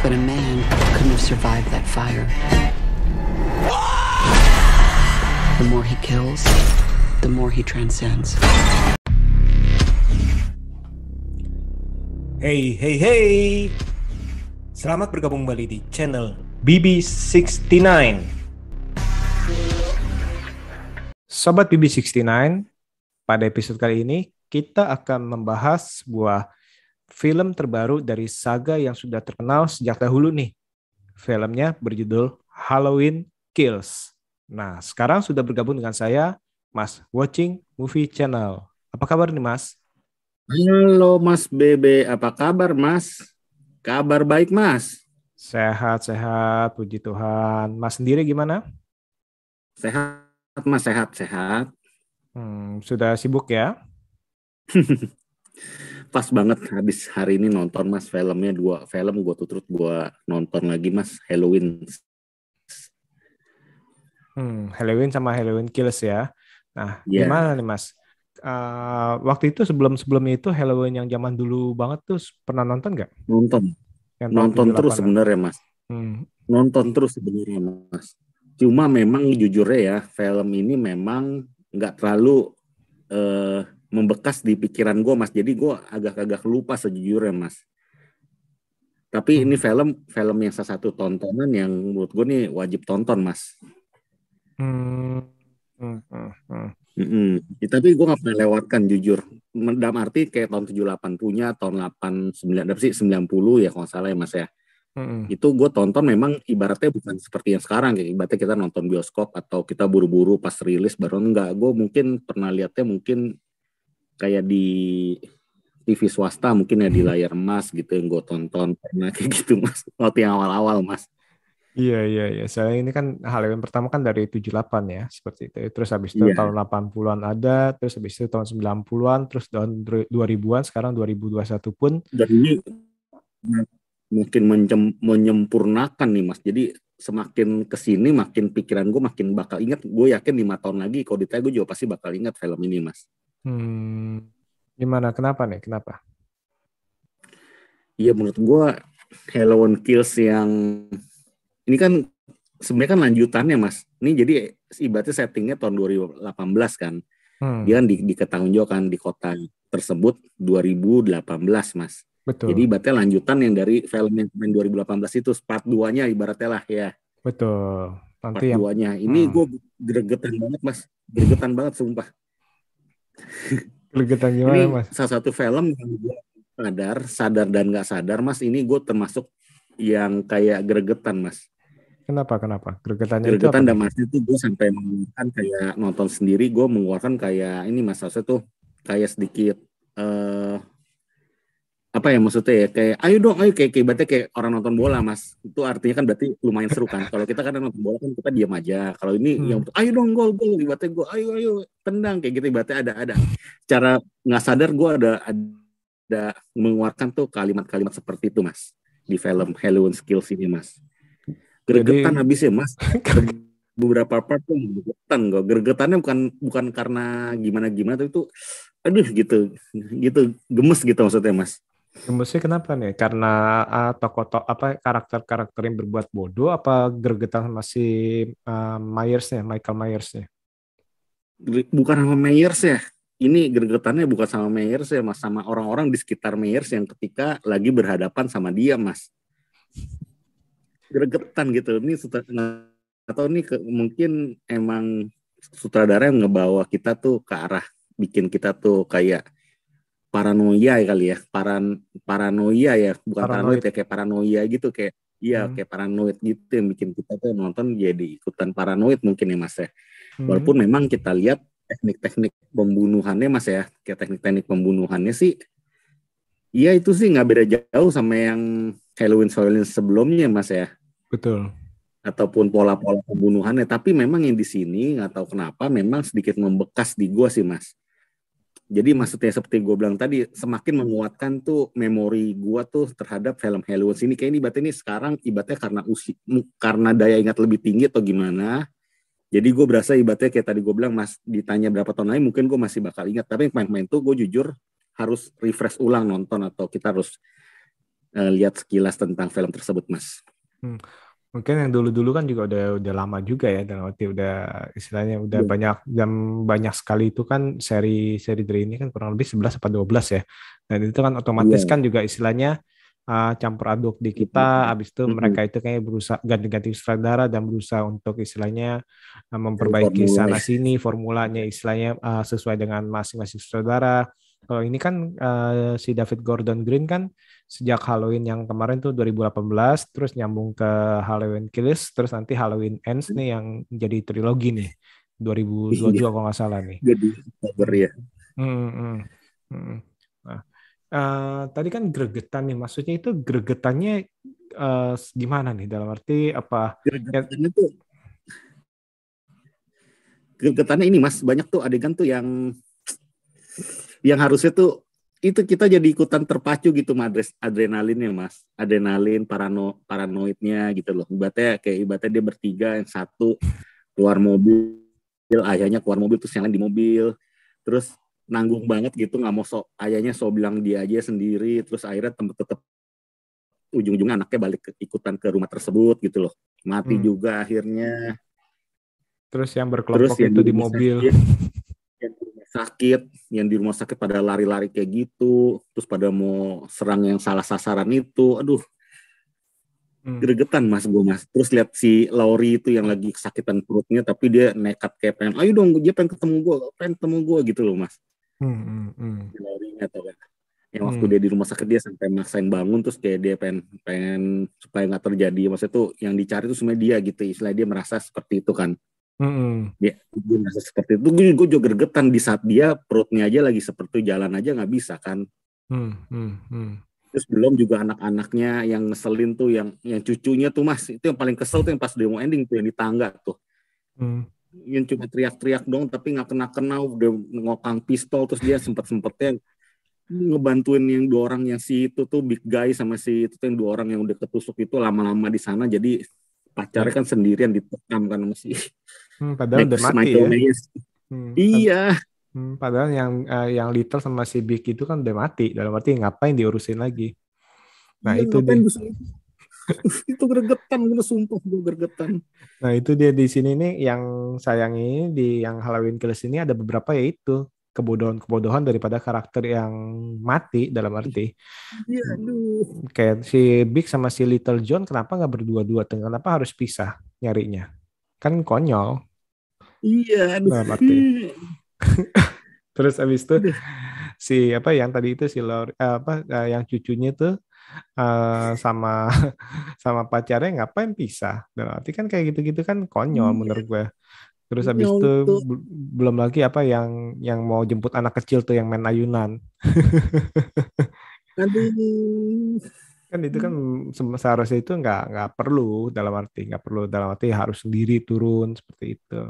But a man couldn't have survived that fire. The more he kills, the more he transcends. Hey, hey, hey. Selamat bergabung kembali di channel BB69. Sobat BB69, pada episode kali ini kita akan membahas sebuah film terbaru dari saga yang sudah terkenal sejak dahulu nih. Filmnya berjudul Halloween Kills. Nah, sekarang sudah bergabung dengan saya, Mas Watching Movie Channel. Apa kabar nih, Mas? Halo Mas Bebe, apa kabar Mas? Kabar baik Mas. Sehat, puji Tuhan. Mas sendiri gimana? Sehat Mas, sehat. Sudah sibuk ya? Pas banget habis hari ini nonton Mas filmnya, 2 film gue turut gue nonton lagi Mas, Halloween. Halloween sama Halloween Kills ya. Nah, Yeah. gimana nih Mas? Waktu itu sebelum itu Halloween yang zaman dulu banget tuh pernah nonton nggak? Nonton terus sebenarnya Mas. Nonton terus sebenarnya Mas. Cuma memang jujurnya ya, film ini memang nggak terlalu membekas di pikiran gue Mas. Jadi gue agak-agak lupa sejujurnya Mas. Tapi ini film yang salah satu tontonan yang menurut gue nih wajib tonton Mas. Tapi gue gak pernah lewatkan jujur. Dalam arti kayak tahun 78 punya, tahun 90 ya kalau salah ya Mas ya. Itu gue tonton memang ibaratnya bukan seperti yang sekarang, kayak ibaratnya kita nonton bioskop atau kita buru-buru pas rilis baru enggak. Gue mungkin pernah lihatnya mungkin kayak di TV swasta mungkin ya di layar emas gitu yang gue tonton pernah kayak gitu Mas. Waktu yang awal-awal Mas. Iya. Soalnya ini kan Halloween pertama kan dari 78 ya, seperti itu. Terus habis itu tahun 80-an ada, terus habis itu tahun 90-an, terus tahun 2000-an, sekarang 2021 pun. Dan ini mungkin menyempurnakan nih Mas. Jadi semakin kesini makin pikiran gue makin bakal ingat. Gue yakin 5 tahun lagi kalau ditanya gue juga pasti bakal ingat film ini Mas. Gimana? Kenapa nih? Kenapa? Iya menurut gue Halloween Kills yang ini kan sebenarnya kan lanjutannya Mas. Ini jadi ibaratnya settingnya tahun 2018 kan. Dia kan diketahui di kota tersebut 2018 Mas. Betul. Jadi ibaratnya lanjutan yang dari film yang 2018 itu part 2-nya ibaratnya lah ya. Betul. Nanti part 2-nya. Ini gue gregetan banget Mas. Gregetan banget sumpah. Gregetan gimana ini Mas? Salah satu film yang gue sadar dan gak sadar Mas. Ini gue termasuk yang kayak gregetan Mas. Kenapa? Gregetan dan Mas itu gue sampai mengeluarkan kayak nonton sendiri, gue mengeluarkan kayak ini Mas, tuh kayak sedikit apa ya maksudnya ya, kayak ayo kayak ibaratnya kayak orang nonton bola Mas. Itu artinya kan berarti lumayan seru kan. Kalau kita kan nonton bola kan kita diam aja. Kalau ini yang ayo dong gol ibaratnya gue ayo tendang kayak gitu, ibaratnya ada cara nggak sadar gue ada mengeluarkan tuh kalimat-kalimat seperti itu Mas di film Halloween Kills ini Mas. Gregetan habis ya Mas. Beberapa part tuh gregetan gue. Gregetannya bukan karena gimana tapi itu aduh gitu gemes gitu maksudnya Mas. Gemesnya kenapa nih? Karena tokoh apa karakter yang berbuat bodoh, apa gregetan masih Michael Myers-nya? Bukan sama Myers ya. Ini gregetannya bukan sama Myers ya Mas, sama orang-orang di sekitar Myers yang ketika lagi berhadapan sama dia Mas. Gregetan gitu. Ini atau ini mungkin emang sutradara yang ngebawa kita tuh ke arah bikin kita tuh kayak paranoia kali ya. Paranoia ya, bukan paranoid ya, kayak paranoia gitu kayak kayak paranoid gitu yang bikin kita tuh nonton jadi ikutan paranoid mungkin ya Mas ya. Walaupun memang kita lihat teknik-teknik pembunuhannya Mas ya, kayak teknik-teknik pembunuhannya sih iya itu sih nggak beda jauh sama yang Halloween sebelumnya Mas ya. Betul. Ataupun pola-pola pembunuhannya, tapi memang yang di sini nggak tahu kenapa memang sedikit membekas di gue sih Mas. Jadi maksudnya seperti gue bilang tadi, semakin menguatkan tuh memori gue tuh terhadap film Halloween ini. Kayak ini ibaratnya sekarang ibaratnya karena daya ingat lebih tinggi atau gimana. Jadi gue berasa ibaratnya kayak tadi gue bilang Mas, ditanya berapa tahun lagi mungkin gue masih bakal ingat. Tapi main-main tuh gue jujur harus refresh ulang nonton atau kita harus lihat sekilas tentang film tersebut, Mas. Mungkin yang dulu-dulu kan juga udah lama juga ya, dalam arti udah istilahnya udah Iya. banyak sekali itu kan seri dari ini kan kurang lebih 11 atau 12 ya. Dan itu kan otomatis Iya. kan juga istilahnya campur aduk di kita, habis itu Mm-mm. mereka itu kayak berusaha ganti-ganti sutradara dan berusaha untuk istilahnya Dari memperbaiki formula sana ya. sini formulanya istilahnya sesuai dengan masing-masing sutradara. Kalau ini kan si David Gordon Green kan sejak Halloween yang kemarin tuh 2018 terus nyambung ke Halloween Kills terus nanti Halloween Ends nih yang jadi trilogi nih Iya, 2022 kalau nggak salah nih. jadi Oktober Hmm. ya. Hmm, hmm, hmm. Nah, tadi kan gregetan nih, maksudnya itu gregetannya gimana nih? Dalam arti apa? Ya, Gregetannya ini Mas, banyak tuh adegan tuh yang harusnya tuh itu kita jadi ikutan terpacu gitu Mas, adrenalinnya Mas, adrenalin paranoidnya gitu loh. Ibaratnya dia bertiga, yang satu keluar mobil, ayahnya keluar mobil terus yang lain di mobil, terus nanggung banget gitu, nggak mau ayahnya bilang dia aja sendiri, terus akhirnya tetap ujung-ujungnya anaknya balik ikutan ke rumah tersebut gitu loh, mati hmm. juga akhirnya. Terus yang Terus berkelompok yang itu di di rumah mobil. sakit yang di rumah sakit pada lari-lari kayak gitu, terus pada mau serang yang salah sasaran itu, aduh gregetan Mas gue Mas. Terus lihat si Laurie itu yang lagi kesakitan perutnya, tapi dia nekat kayak pengen, ayo dong, dia pengen ketemu gue gitu loh Mas. Si Laurie-nya atau kan, yang waktu Hmm. dia di rumah sakit dia sampai maksain bangun, terus kayak dia pengen supaya nggak terjadi, maksudnya tuh yang dicari tuh sebenarnya dia gitu, istilahnya dia merasa seperti itu kan. Dia merasa seperti itu, gue juga gregetan di saat dia perutnya aja lagi seperti jalan aja nggak bisa kan. Terus belum juga anak-anaknya yang ngeselin tuh, yang cucunya tuh Mas, itu yang paling kesel tuh yang pas demo ending tuh yang di tangga tuh, yang cuma teriak-teriak dong tapi nggak kena udah ngokang pistol, terus dia sempetnya ngebantuin yang dua orang, yang si itu tuh big guy sama si itu tuh yang dua orang yang udah ketusuk itu lama-lama di sana, jadi pacarnya kan sendirian ditekam kan sama si Padahal udah mati Michael ya. Myers. Hmm. Iya. Padahal yang Little sama si Big itu kan udah mati. Dalam arti ngapain diurusin lagi? Nah Iya itu ngapain dia. itu gregetan, gue sumpah gue gregetan. Nah itu dia di sini nih yang sayang ini di yang Halloween Kills ini ada beberapa yaitu kebodohan daripada karakter yang mati dalam arti Iya, aduh. kayak si Big sama si Little John kenapa nggak berdua-dua tuh? Kenapa harus pisah nyarinya? Kan konyol Iya, aduh. dalam arti. Terus abis itu Aduh. si apa yang tadi itu si yang cucunya tuh sama sama pacarnya ngapain pisah? Dan arti kan kayak gitu-gitu kan konyol Iya, menurut gue. Terus habis konyol itu itu. belum lagi apa yang mau jemput anak kecil tuh yang main ayunan. Aduh. Kan itu kan seharusnya itu nggak perlu dalam arti harus sendiri turun seperti itu.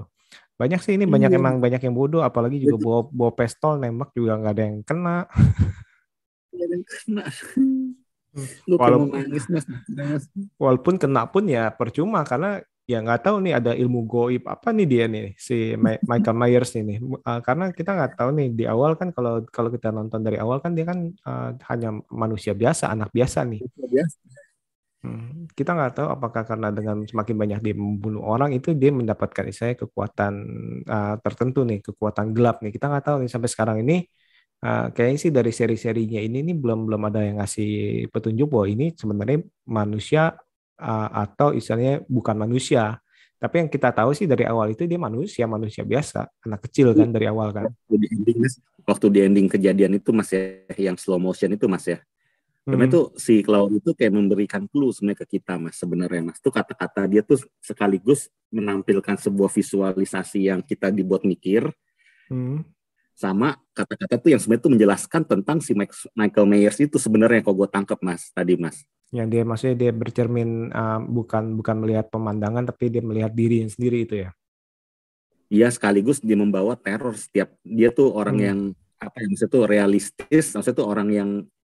Banyak sih ini Iya, banyak yang bodoh apalagi juga berarti bawa bawa pistol nembak juga nggak ada yang kena. nggak ada yang kena. Hmm. Gue kayak mau Walaupun nangis mas. walaupun kena pun ya percuma karena ya nggak tahu nih ada ilmu goib apa nih dia nih si Michael Myers ini. Karena kita nggak tahu nih di awal kan kalau kalau kita nonton dari awal kan dia kan hanya manusia biasa anak biasa nih. Biasa. Kita nggak tahu apakah karena dengan semakin banyak dia membunuh orang itu dia mendapatkan istilahnya kekuatan tertentu nih kekuatan gelap nih kita nggak tahu nih sampai sekarang ini. Kayaknya sih dari seri-serinya ini nih belum ada yang ngasih petunjuk bahwa ini sebenarnya manusia atau istilahnya bukan manusia. Tapi yang kita tahu sih dari awal itu dia manusia biasa, anak kecil kan dari awal kan. Waktu di ending kejadian itu mas ya, yang slow motion itu mas ya. Karena itu si Cloud itu kayak memberikan clue sebenarnya ke kita mas sebenarnya mas. Itu kata-kata dia tuh sekaligus menampilkan sebuah visualisasi yang kita dibuat mikir. Sama kata-kata tuh yang sebenarnya tuh menjelaskan tentang si Michael Myers itu sebenarnya kalau gue tangkap mas tadi mas. Yang dia maksudnya dia bercermin bukan melihat pemandangan tapi dia melihat diri sendiri itu ya. Iya sekaligus dia membawa teror setiap dia tuh orang yang apa ya maksudnya tuh realistis, maksudnya tuh orang yang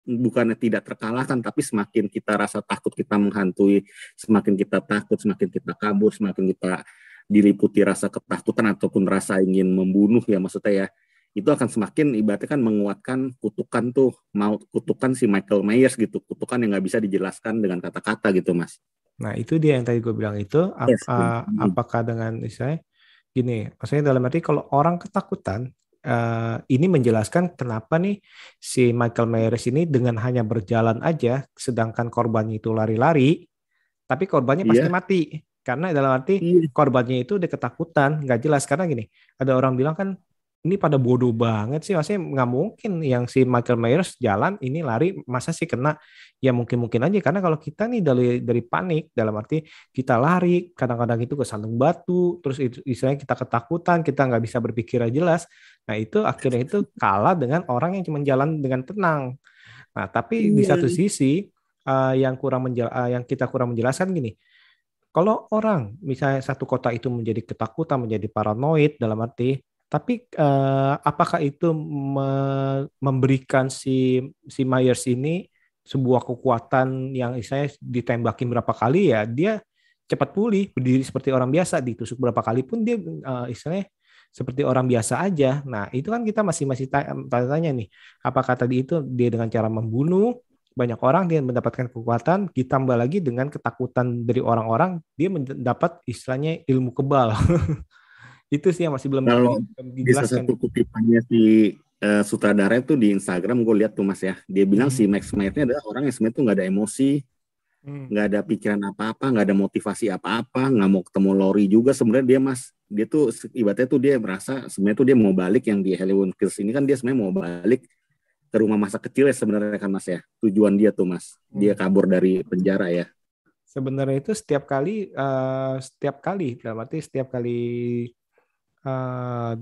bukannya tidak terkalahkan tapi semakin kita rasa takut kita menghantui, semakin kita takut, semakin kita kabur, semakin kita diliputi rasa ketakutan ataupun rasa ingin membunuh ya maksudnya ya. itu akan semakin ibaratnya kan menguatkan kutukan tuh, mau kutukan si Michael Myers gitu, kutukan yang nggak bisa dijelaskan dengan kata-kata gitu Mas. Nah, itu dia yang tadi gue bilang itu, Yes. apakah dengan misalnya gini, maksudnya dalam arti kalau orang ketakutan, ini menjelaskan kenapa nih si Michael Myers ini dengan hanya berjalan aja, sedangkan korbannya itu lari-lari, tapi korbannya pasti Iya, mati. Karena dalam arti iya, korbannya itu udah ketakutan, nggak jelas. Karena gini, ada orang bilang kan, ini pada bodoh banget sih, maksudnya nggak mungkin yang si Michael Myers jalan, ini lari, masa sih kena? Ya mungkin-mungkin aja, karena kalau kita nih dari panik, dalam arti kita lari, kadang-kadang itu kesandung batu, terus itu, istilahnya kita ketakutan, kita nggak bisa berpikir jelas. Nah itu akhirnya itu kalah dengan orang yang cuma jalan dengan tenang. Nah tapi di iya, satu sisi, yang kita kurang menjelaskan gini, kalau orang misalnya satu kota itu menjadi ketakutan, menjadi paranoid dalam arti, tapi apakah itu memberikan si Myers ini sebuah kekuatan yang istilahnya ditembakin berapa kali ya dia cepat pulih, berdiri seperti orang biasa, ditusuk berapa kali pun dia istilahnya seperti orang biasa aja. Nah, itu kan kita masih tanya-tanya nih, apakah tadi itu dia dengan cara membunuh banyak orang dia mendapatkan kekuatan, ditambah lagi dengan ketakutan dari orang-orang, dia mendapat istilahnya ilmu kebal. Itu sih yang masih belum kalau di salah dijelaskan. satu kutipannya si sutradara itu di Instagram gue lihat tuh Mas ya, dia bilang si Hmm. Max Myers-nya adalah orang yang sebenarnya tuh nggak ada emosi, Hmm. nggak ada pikiran apa-apa, nggak ada motivasi apa-apa, nggak mau ketemu Lori juga sebenarnya dia Mas. Dia tuh ibaratnya tuh dia merasa sebenarnya tuh dia mau balik yang di Halloween Kills ini kan dia sebenarnya mau balik ke rumah masa kecil ya sebenarnya kan Mas ya. Tujuan dia tuh Mas. Dia Hmm. kabur dari penjara ya. Sebenarnya itu setiap kali, dalam arti setiap kali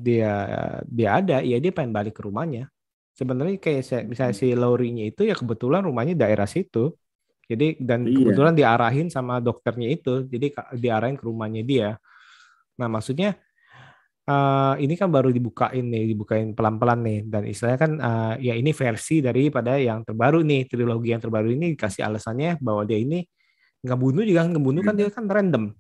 dia dia ada, ya dia pengen balik ke rumahnya. Sebenarnya kayak misalnya si Laurinya itu ya kebetulan rumahnya daerah situ. Jadi dan Iya. kebetulan diarahin sama dokternya itu, jadi diarahin ke rumahnya dia. Nah maksudnya ini kan baru dibukain pelan-pelan nih, dan istilahnya kan ya ini versi daripada yang terbaru nih, trilogi yang terbaru ini dikasih alasannya bahwa dia ini ngebunuh kan dia kan random,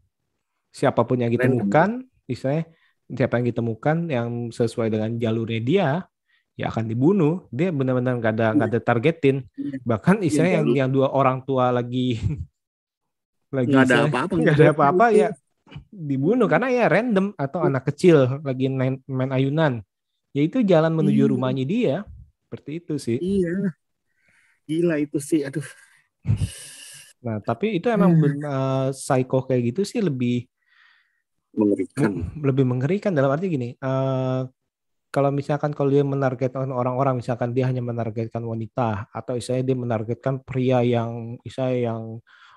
siapapun yang Random. ditemukan, istilahnya siapa yang ditemukan yang sesuai dengan jalurnya dia ya akan dibunuh. Dia benar-benar nggak ada targetin, Iya. bahkan Iya, istilahnya yang dua orang tua lagi lagi nggak ada istilahnya apa-apa nggak ada ngeliatnya apa-apa itu. ya dibunuh karena ya random, atau anak kecil lagi main ayunan, yaitu jalan menuju Iya, rumahnya dia, seperti itu sih. iya, gila itu sih, aduh. Nah tapi itu emang psycho kayak gitu sih Mengerikan. lebih mengerikan, dalam arti gini, kalau misalkan kalau dia menargetkan orang-orang, misalkan dia hanya menargetkan wanita, atau misalnya dia menargetkan pria yang misalnya yang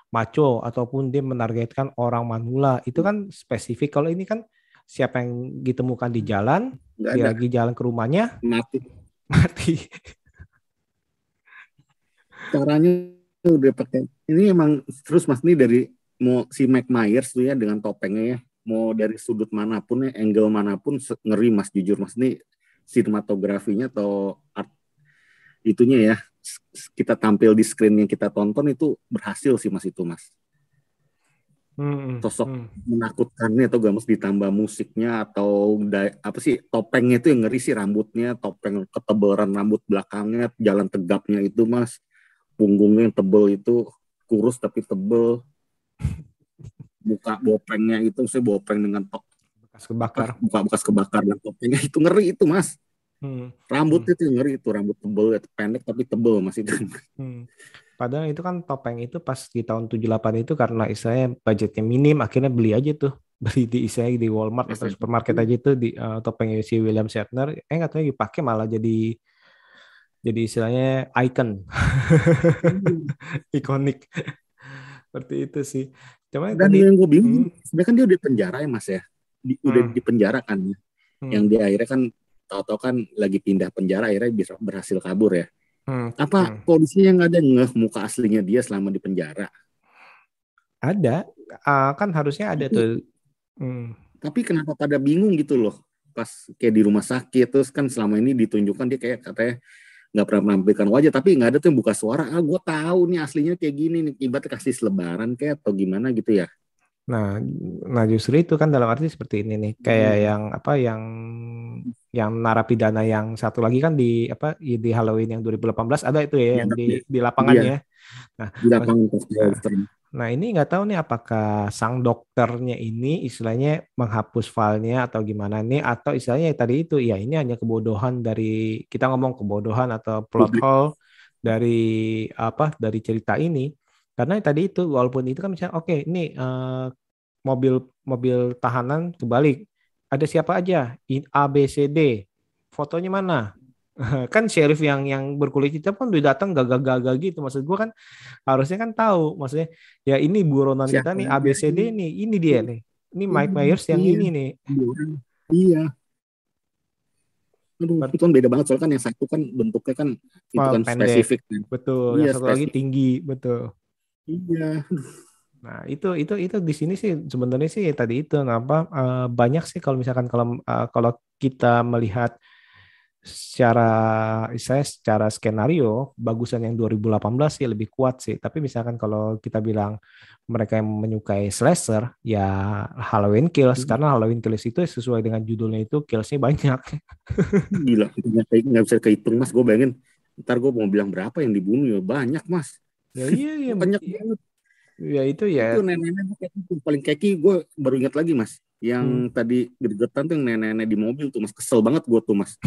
macho, ataupun dia menargetkan orang manula, itu kan spesifik. Kalau ini kan siapa yang ditemukan di jalan, Nggak dia ada lagi jalan ke rumahnya, mati. mati. Caranya udah pakai. Ini emang terus Mas ini dari mau si Mike Myers tuh ya dengan topengnya ya. Mau dari sudut manapun ya, angle manapun ngeri Mas jujur Mas ini sinematografinya atau art itunya ya kita tampil di screen yang kita tonton itu berhasil sih Mas itu Mas. Hmm, Sosok hmm. menakutkannya atau gak Mas ditambah musiknya atau apa sih topengnya itu yang ngeri sih rambutnya, topeng ketebalan rambut belakangnya, jalan tegapnya itu Mas. Punggungnya yang tebel itu kurus tapi tebel, muka bopengnya itu saya bopeng dengan Bekas kebakar. muka bekas kebakar dan topengnya itu ngeri itu Mas. Hmm, hmm, Rambutnya itu ngeri itu rambut tebel pendek tapi tebel Mas itu. hmm. Padahal itu kan topeng itu pas di tahun 78 itu karena istilahnya budgetnya minim, akhirnya beli aja tuh. Beli di istilahnya di Walmart atau supermarket aja itu di topengnya si William Shatner. Nggak tahu dipakai malah jadi istilahnya icon. Ikonik. Seperti itu sih. Cuma Dan tadi yang gue hmm, bingung, sebenarnya kan dia udah di penjara ya Mas ya, udah hmm, di penjara kan, yang hmm, dia akhirnya kan tahu-tahu kan lagi pindah penjara akhirnya bisa berhasil kabur ya. hmm, Apa hmm. polisinya yang ada ngeh muka aslinya dia selama di penjara? Ada, kan harusnya ada Tapi tuh. Hmm. tapi kenapa pada bingung gitu loh? Pas kayak di rumah sakit terus kan selama ini ditunjukkan dia kayak katanya nggak pernah menampilkan wajah tapi nggak ada tuh yang buka suara. Ah gue tahu nih aslinya kayak gini nih. Ibaratnya kasih selebaran kayak atau gimana gitu ya. Nah, nah justru itu kan dalam arti seperti ini nih, kayak Hmm. yang apa yang narapidana yang satu lagi kan di apa di Halloween yang 2018 ada itu ya yang di lapangannya. Nah, di lapangan nah, nah ini nggak tahu nih apakah sang dokternya ini istilahnya menghapus filenya atau gimana nih atau istilahnya tadi itu ya ini hanya kebodohan dari kita ngomong kebodohan atau plot hole dari apa dari cerita ini karena tadi itu walaupun itu kan misalnya oke ini mobil tahanan kebalik ada siapa aja A B C D fotonya mana kan sheriff yang berkulit hitam kan udah datang gagah-gagah gitu maksud gue kan harusnya kan tahu maksudnya ya ini buronan kita nih ABCD nih ini dia nih ini Mike Myers yang ini nih iya aduh itu kan beda banget soalnya kan yang satu kan bentuknya kan itu kan pendek. spesifik kan. Betul yang satu lagi tinggi betul iya nah itu di sini sih sebenarnya sih tadi itu kenapa banyak sih kalau misalkan kalau kita melihat secara skenario bagusan yang 2018 sih lebih kuat sih. Tapi misalkan kalau kita bilang mereka yang menyukai slasher ya Halloween Kills karena Halloween Kills itu sesuai dengan judulnya itu killsnya banyak. Gila, nggak bisa kehitung mas. Gue bayangin ntar gue mau bilang berapa yang dibunuh ya banyak mas. Ya iya banyak banget. Ya itu ya. Itu nenek-nenek paling keki gue baru ingat lagi mas. Yang tadi gergetan tuh yang nenek-nenek di mobil tuh mas kesel banget gue tuh mas.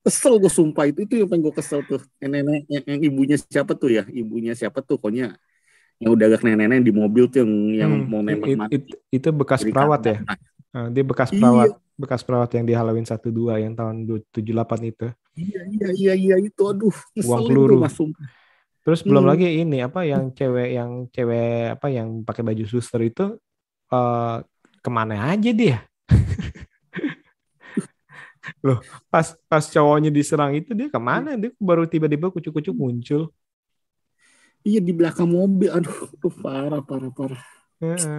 Kesel gue sumpah itu yang paling gue kesel tuh nenek yang ibunya siapa tuh ya ibunya siapa tuh pokoknya yang udah agak nenek-nenek di mobil tuh yang mau nembak mati. Itu bekas jadi perawat ya. Dia bekas perawat bekas perawat yang di Halloween 1-2 yang tahun 78 itu. Iya itu aduh buang peluru mas sumpah. Terus belum lagi ini apa yang cewek apa yang pakai baju suster itu kemana aja dia? Loh, pas cowoknya diserang itu dia kemana? Dia baru tiba-tiba kucuk-kucuk muncul. Iya di belakang mobil. Aduh, parah.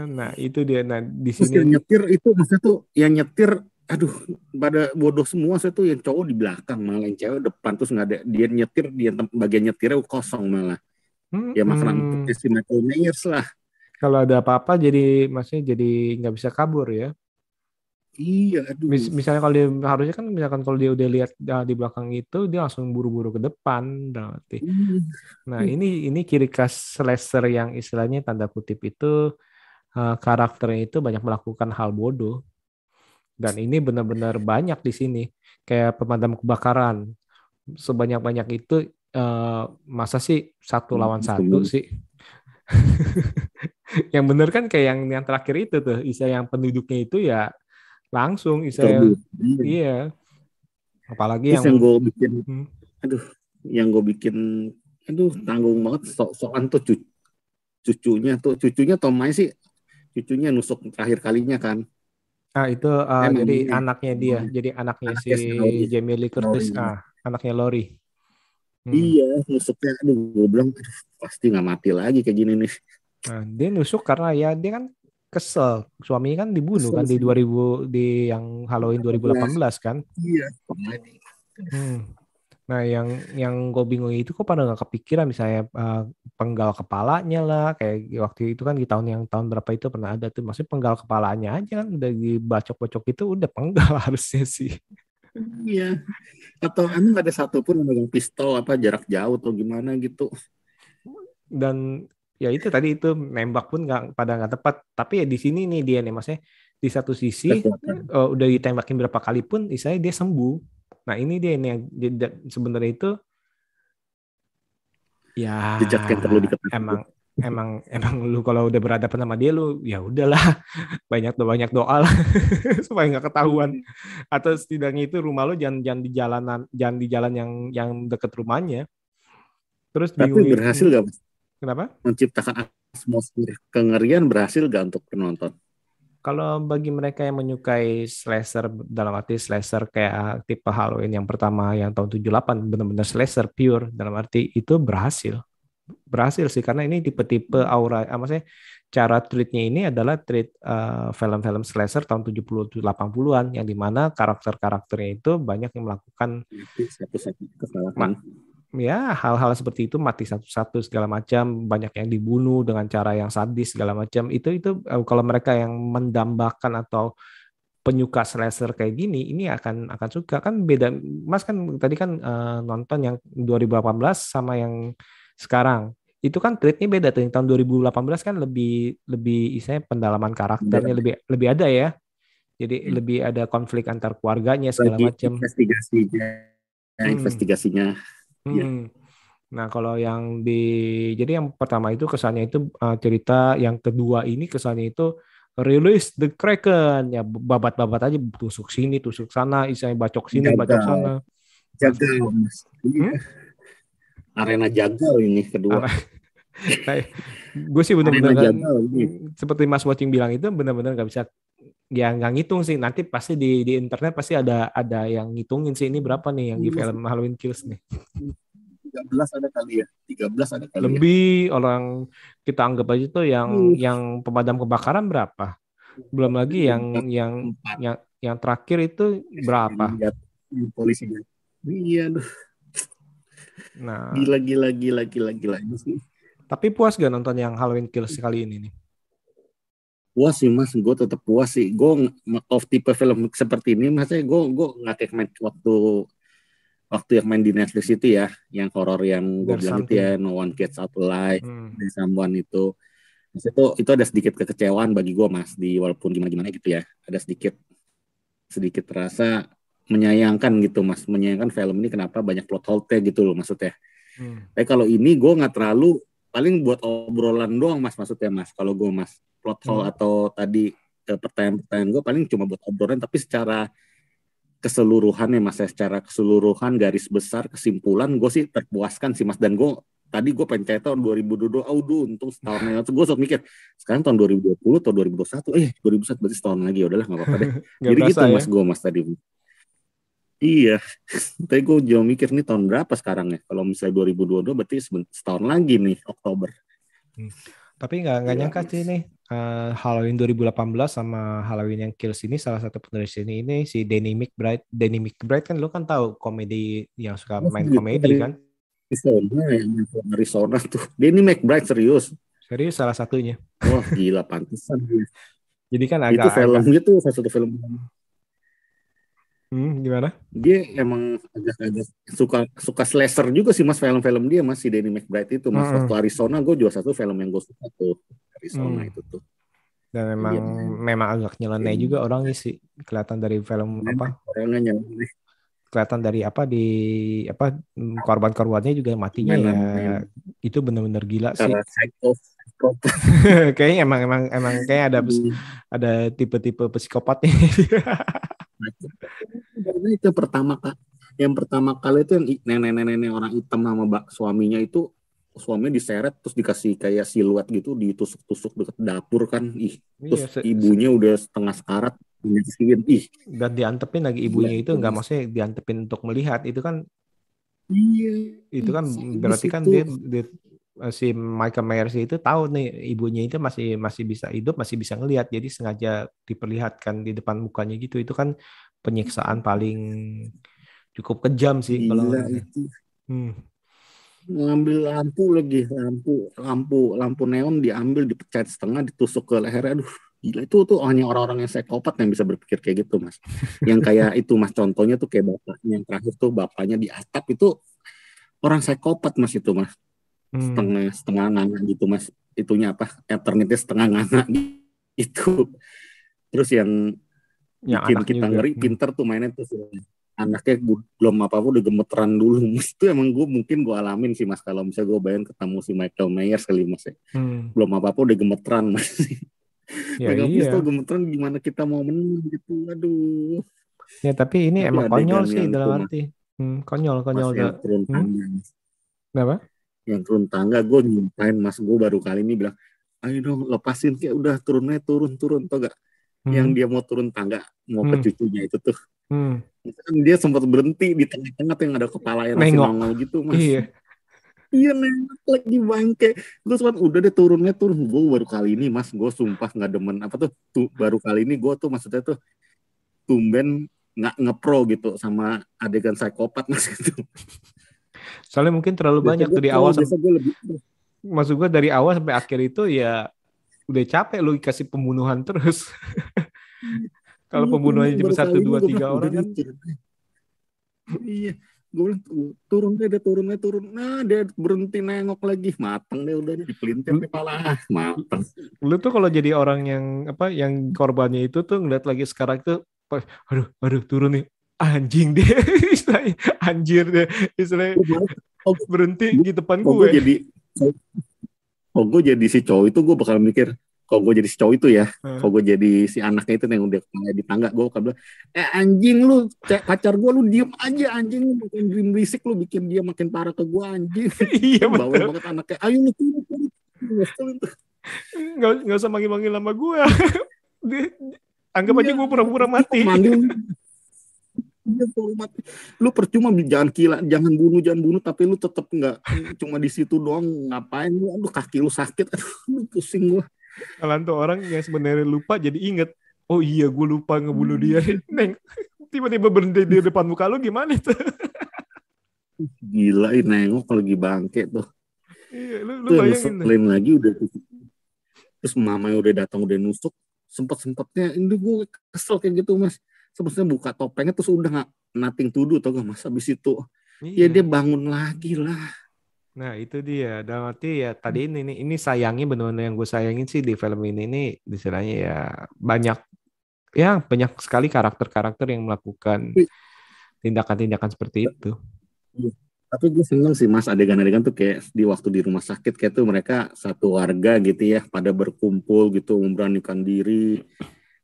Nah, itu dia. Nah, di sini yang nyetir itu maksudnya tuh yang nyetir aduh pada bodoh semua saya tuh yang cowok di belakang malah yang cewek depan terus nggak ada dia nyetir dia bagian nyetirnya kosong malah ya makanan untuk si Michael Myers lah kalau ada apa-apa jadi maksudnya jadi nggak bisa kabur ya iya aduh misalnya kalau dia harusnya kan misalkan kalau dia udah lihat di belakang itu dia langsung buru-buru ke depan berarti nah ini ciri khas slasher yang istilahnya tanda kutip itu karakternya itu banyak melakukan hal bodoh. Dan ini benar-benar banyak di sini. Kayak pemadam kebakaran. Sebanyak-banyak itu masa sih 1 lawan 1 sih. Yang benar kan kayak yang terakhir itu tuh. Isa yang penduduknya itu ya langsung. Isa iya. Apalagi terus yang gue bikin yang gue bikin tanggung banget soal tuh cucunya Tom sih. Cucunya nusuk terakhir kalinya kan. Itu jadi anaknya dia, jadi anaknya si Jamie Lee Curtis, anaknya Lori. Iya, nusuknya, gue bilang pasti nggak mati lagi kayak gini nih. Nah, dia nusuk karena ya dia kan kesel, suaminya kan dibunuh kan di 2000 di yang Halloween 2018 kan. Iya. Nah, yang gue bingung itu kok pada nggak kepikiran misalnya penggal kepalanya lah kayak waktu itu kan di tahun berapa itu pernah ada tuh maksudnya penggal kepalanya aja kan udah dibacok-bacok itu udah penggal harusnya sih. Iya. Atau emang ada satupun yang megang pistol apa jarak jauh atau gimana gitu. Dan ya itu tadi itu nembak pun nggak tepat tapi ya di sini nih dia nih maksudnya di satu sisi udah ditembakin berapa kali pun istilahnya dia sembuh. Nah ini dia ini yang sebenarnya itu ya emang lu kalau udah berhadapan sama dia lu ya udahlah banyak doa lah supaya nggak ketahuan atau setidaknya itu rumah lu jangan di jalan yang deket rumahnya. Terus tapi berhasil nggak? Kenapa? Menciptakan atmosfer kengerian berhasil nggak untuk penonton? Kalau bagi mereka yang menyukai slasher dalam arti slasher kayak tipe Halloween yang pertama yang tahun 78 benar-benar slasher pure dalam arti itu berhasil sih karena ini tipe-tipe aura maksudnya cara treatnya ini adalah treat film-film slasher tahun 70-80-an yang dimana karakter-karakternya itu banyak yang melakukan kesalahan. Ya hal-hal seperti itu mati satu-satu segala macam banyak yang dibunuh dengan cara yang sadis segala macam itu kalau mereka yang mendambakan atau penyuka slasher kayak gini ini akan suka. Kan beda, Mas kan tadi kan nonton yang 2018 sama yang sekarang. Itu kan treatnya beda tuh. Yang tahun 2018 kan lebih lebih istilahnya pendalaman karakternya lebih ada ya. Jadi lebih ada konflik antar keluarganya segala Lagi macam. investigasinya. Ya. Nah, kalau yang jadi yang pertama itu kesannya itu cerita, yang kedua ini kesannya itu release the Kraken, ya babat-babat aja, tusuk sini, tusuk sana, istilahnya bacok sini, bacok sana. Jagal, Mas. Arena jagal ini kedua. Gue sih bener-bener seperti Mas Watching bilang itu bener-bener nggak bisa, ya nggak ngitung sih. Nanti pasti di internet pasti ada yang ngitungin sih ini berapa nih yang di film Halloween Kills nih. 13 ada kali ya. 13 ada kali lebih ya. Orang kita anggap aja tuh yang pemadam kebakaran berapa? Belum lagi yang terakhir itu berapa? Polisinya. Iya, aduh. Nah, gila sih. Tapi puas gak nonton yang Halloween Kills kali ini nih? Puas sih Mas, gue tetap puas sih. Gue of tipe film seperti ini, maksudnya gue nggak kayak main waktu yang main di Netflix itu ya, yang horor yang gue bilang itu ya, No One Gets Out Alive, di Someone itu. Mas itu ada sedikit kekecewaan bagi gue Mas, walaupun gimana gitu ya, ada sedikit rasa menyayangkan gitu Mas, menyayangkan film ini kenapa banyak plot hole-nya gitu loh maksudnya. Tapi kalau ini gue nggak terlalu, paling buat obrolan doang Mas maksudnya Mas. Kalau gue Mas plot hole atau tadi pertanyaan-pertanyaan gue paling cuma buat obrolan, tapi secara keseluruhan ya Mas, secara keseluruhan garis besar kesimpulan gue sih terpuaskan sih Mas. Dan gue pengen cari tahun 2022, untung setahun lagi. Gue sempat mikir sekarang tahun 2020 atau 2021, 2021 berarti setahun lagi, udahlah nggak apa-apa deh. Jadi gitu ya? Mas, gue Mas tadi. Iya, tapi gue juga mikir nih tahun berapa sekarang ya? Kalau misalnya 2022 berarti setahun lagi nih, Oktober. Tapi nggak nyangka sih nih, Halloween 2018 sama Halloween yang Kills ini salah satu penulis ini si Danny McBride. Danny McBride kan lu kan tahu komedi yang suka main komedi kan? Arizona tuh. Danny McBride serius salah satunya. Wah gila, pantesan. Jadi kan itu filmnya tuh salah satu film. Gimana? Dia emang agak suka slasher juga sih Mas, film-film dia Mas, si Danny McBride itu Mas. Waktu Arizona gue juga satu film yang gue suka tuh, Arizona itu tuh. Dan memang agak nyeleneh juga orangnya sih, kelihatan dari film orangnya nyeleneh. Kelihatan dari korban-korbannya juga matinya itu benar-benar gila sih. Kayaknya emang kayak ada tipe-tipe psikopatnya. Itu yang pertama kali itu yang nenek-nenek orang hitam sama suaminya itu, suaminya diseret terus dikasih kayak siluet gitu, ditusuk-tusuk dekat dapur kan, terus ibunya udah setengah sekarat, dan diantepin lagi ibunya itu, nggak maksudnya diantepin untuk melihat, itu kan itu kan berarti kan dia si Michael Myers itu tahu nih ibunya itu masih bisa hidup, masih bisa ngelihat, jadi sengaja diperlihatkan di depan mukanya gitu. Itu kan penyiksaan paling cukup kejam sih kalau itu. Ngambil lampu neon diambil, dipecat setengah, ditusuk ke lehernya. Aduh gila, itu tuh hanya orang-orang yang psikopat yang bisa berpikir kayak gitu Mas. Yang kayak itu Mas, contohnya tuh kayak bapaknya yang terakhir tuh, bapaknya di atap itu orang psikopat Mas itu Mas. Setengah nganga gitu Mas, itunya eternity setengah nganga gitu. Terus yang bikin kita juga ngeri, pinter tuh mainnya tuh anaknya, belum apa-apa udah gemeteran dulu Mas. Itu emang mungkin gue alamin sih Mas, kalau misalnya gue bayangin ketemu si Michael Myers kali Mas ya. Belum apa-apa udah gemeteran Mas. Megang pistol gemeteran, gimana kita mau menang gitu, aduh. Ya tapi ini emang konyol sih dalam arti konyol Kenapa? Yang turun tangga gue nyumpain Mas, gue baru kali ini bilang ayo dong lepasin, kayak udah turun tau gak? Yang dia mau turun tangga mau ke cucunya itu tuh, dia sempat berhenti di tengah-tengah yang ada kepala yang masih nongol gitu Mas. Iya nengok lagi bangke. Gue sempat udah deh turun. Gue baru kali ini Mas, gue sumpah nggak demen baru kali ini gue tuh maksudnya tuh tumben nggak ngepro gitu sama adegan psikopat Mas itu. Soalnya mungkin terlalu banyak tuh di awal. Maksud gue dari awal sampai akhir itu ya udah capek lu kasih pembunuhan terus. Kalau Iya, pembunuhannya cuma baru kali satu, ini dua, gue tiga bilang udah orang kan. deh. Iya, gue bilang turun deh, dia turun. Nah, dia berhenti nengok lagi, mateng deh udah dipelintir Lu, kepala, mateng. lu tuh kalau jadi orang yang apa, yang korbannya itu tuh ngeliat lagi sekarang tuh, aduh turun nih, anjing deh, istilahnya, anjir deh, istilahnya Oh, berhenti di depan oh, gue gue. jadi, oh, gue jadi si cowok itu gue bakal mikir, kalau gue jadi si cowok itu ya, Hah? kalau gue jadi si anaknya itu yang udah kepala di tangga, gue bakal bilang, anjing lu, pacar gue lu diem aja anjing, lu makin berisik lu bikin dia makin parah ke gue anjing. Iya Kan bawel betul, banget anaknya, ayo lu turun. Ngeselin tuh. nggak usah manggil-manggil nama gue. Anggap aja Iya, gue pura-pura cukup mati. manggil. Iya, format. Lu percuma jangan gila, jangan bunuh, tapi lu tetap nggak cuma di situ doang, ngapain lu? Aduh, kaki lu sakit, aduh, lu pusing gua. Kalian tuh orang yang sebenarnya lupa jadi inget. Oh iya, gue lupa ngebunuh dia. Neng, tiba-tiba berhenti di depan muka lu gimana itu? Gila, ini nengok lagi bangke tuh. Iya, lu Tuh yang bayangin tuh. ngeselin lagi udah, terus mamanya udah datang udah nusuk, sempet-sempetnya ini gue kesel kayak gitu mas. Sebetulnya buka topengnya terus udah nggak nothing to do tau gak mas. Habis itu ya dia Iya. bangun lagi lah. Nah itu dia. Dalam arti ya tadi ini sayangi benar-benar yang gue sayangin sih di film ini istilahnya ya banyak banyak sekali karakter-karakter yang melakukan tindakan-tindakan seperti itu. Iya. Tapi gue seneng sih mas adegan-adegan tuh kayak di waktu di rumah sakit kayak tuh mereka satu warga gitu ya pada berkumpul gitu memberanikan diri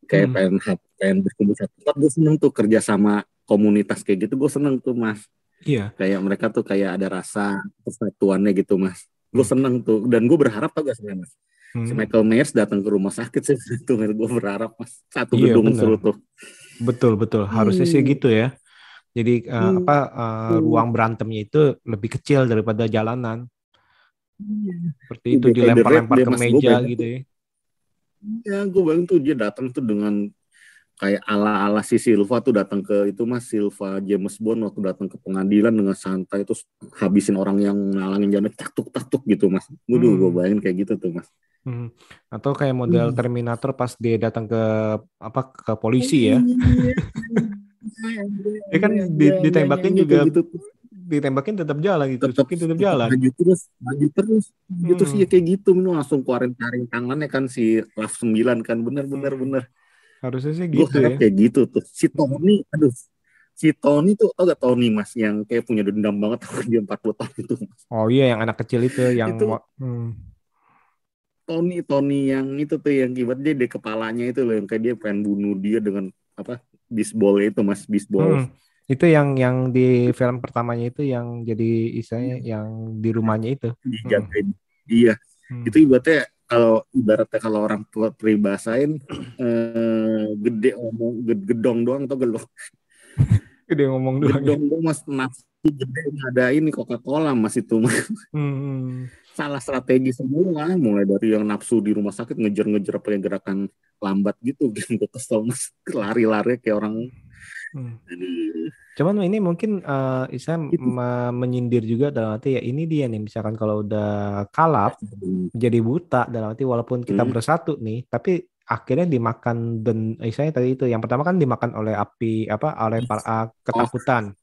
kayak Hmm, pengen berkumpul satu tempat. Gue seneng tuh kerja sama komunitas kayak gitu, gue seneng tuh mas. iya. Kayak mereka tuh kayak ada rasa persatuannya gitu mas. Gue Hmm, seneng tuh dan gue berharap tau gak sebenarnya mas si hmm. Michael Myers datang ke rumah sakit sih itu gue berharap mas satu Iya gedung benar. seru tuh. Betul. Harusnya sih Hmm. gitu ya. Jadi Hmm. ruang berantemnya itu lebih kecil daripada jalanan. Seperti itu Udah kayak The Raid dilempar-lempar dia ke mas, gue meja bayangin gitu tuh ya. ya gue bayangin tuh dia datang tuh dengan kayak ala-ala si Silva tuh datang ke itu mas Silva James Bond waktu datang ke pengadilan dengan santai terus habisin orang yang ngalangin jalan taktuk gitu mas. Waduh gue Hmm. bayangin kayak gitu tuh mas. Hmm. Atau kayak model Hmm. Terminator pas dia datang ke ke polisi ya. Iya, Dia kan ditembakin juga kayak gitu tuh ditembakin tetap jalan gitu, tetap ditusukin tetap tetap jalan. maju terus gitu sih ya Hmm. kayak gitu lu langsung keluarin taring tangannya kan si RAF 9 kan bener-bener Hmm. bener. Harusnya sih Gue gitu harap ya. kayak gitu tuh si Tony aduh si Tony tuh tau gak Tony mas yang kayak punya dendam banget sama dia 40 tahun itu mas. Oh iya yang anak kecil itu yang Itu hmm. Tony yang itu tuh yang kibat dia di kepalanya itu loh yang kayak dia pengen bunuh dia dengan apa bisbol itu mas bisbol Hmm. Itu yang di film pertamanya itu yang jadi istilahnya yang di rumahnya itu. Hmm. dijagain dia Hmm. itu ibaratnya kalau orang tua peribahasain gede ngomong gedong doang atau gelok Dia ngomong doang ya. gedong doang mas nafsu gede ada ini Coca-Cola mas itu mas. Hmm. Salah strategi semua mulai dari yang nafsu di rumah sakit ngejar-ngejar apa yang gerakan lambat gitu gue kesel mas lari-lari kayak orang. Hmm. Aduh, Cuman ini mungkin Isa itu menyindir juga dalam arti ya ini dia nih misalkan kalau udah kalap jadi buta dalam arti walaupun kita hmm, bersatu nih tapi akhirnya dimakan dan Isa tadi itu yang pertama kan dimakan oleh api apa oleh para oh ketakutan.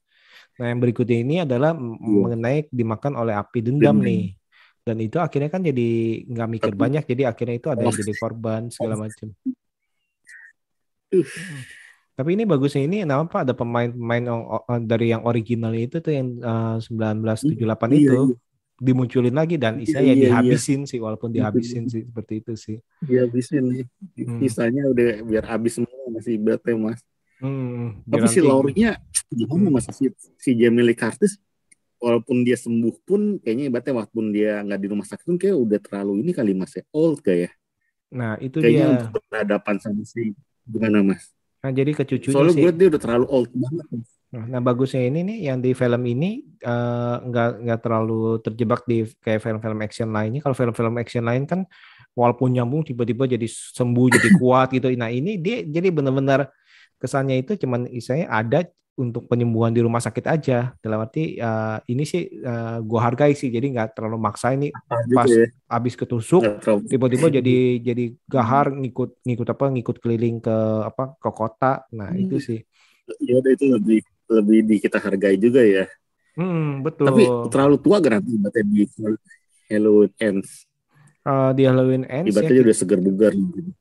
Nah yang berikutnya ini adalah iya mengenai dimakan oleh api dendam dendam nih. Dan itu akhirnya kan jadi nggak mikir tapi banyak jadi akhirnya itu ada oh, yang jadi korban segala macam. uh, Mm. Tapi ini bagusnya ini kenapa ada pemain-pemain dari yang original itu tuh yang 1978 iya itu iya dimunculin lagi dan iya istilahnya ya iya iya dihabisin sih walaupun itu dihabisin sih seperti itu sih. dihabisin nih Hmm. sisanya udah biar habis semua masih ibaratnya mas. Biar Tapi si nanti Laurinya gimana hmm. mas si Jamie Lee Curtis walaupun dia sembuh pun kayaknya ibaratnya walaupun dia nggak di rumah sakit pun kayak udah terlalu ini kali mas ya old kayak Nah itu dia. kayaknya untuk berhadapan sama si gimana mas Nah jadi ke cucunya soalnya sih. gue liat dia udah terlalu old banget mas. Nah bagusnya ini nih yang di film ini nggak terlalu terjebak di kayak film-film action lainnya. Kalau film-film action lain kan walaupun nyambung tiba-tiba jadi sembuh jadi kuat gitu. Nah ini dia jadi benar-benar kesannya itu cuman istilahnya ada untuk penyembuhan di rumah sakit aja. Dalam arti ini sih gue hargai sih, jadi nggak terlalu maksa ini Pas gitu pas ya. habis ketusuk Nggak terlalu. tiba-tiba jadi gahar ngikut keliling ke ke kota. Nah itu sih. Ya udah, itu lebih lebih di kita hargai juga ya. Tapi Betul. terlalu tua gak nanti ibaratnya di Halloween Ends? Di Halloween Ends ya Ibaratnya udah segar bugar gitu.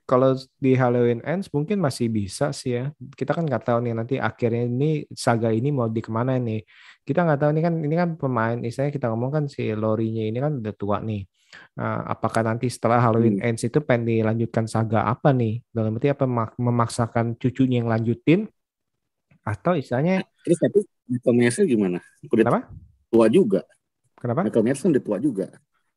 kalau di Halloween Ends mungkin masih bisa sih ya. Kita kan nggak tahu nih nanti akhirnya ini saga ini mau di kemana nih. Kita nggak tahu nih kan, ini kan pemain, istilahnya kita ngomong kan si Lori-nya ini kan udah tua nih. Apakah nanti setelah Halloween Ends itu pengen dilanjutkan saga apa nih? Dalam arti apa memaksakan cucunya yang lanjutin atau istilahnya Terus tapi Michael Myers gimana? Udah kenapa? tua juga. Kenapa? Michael Myers kan udah tua juga.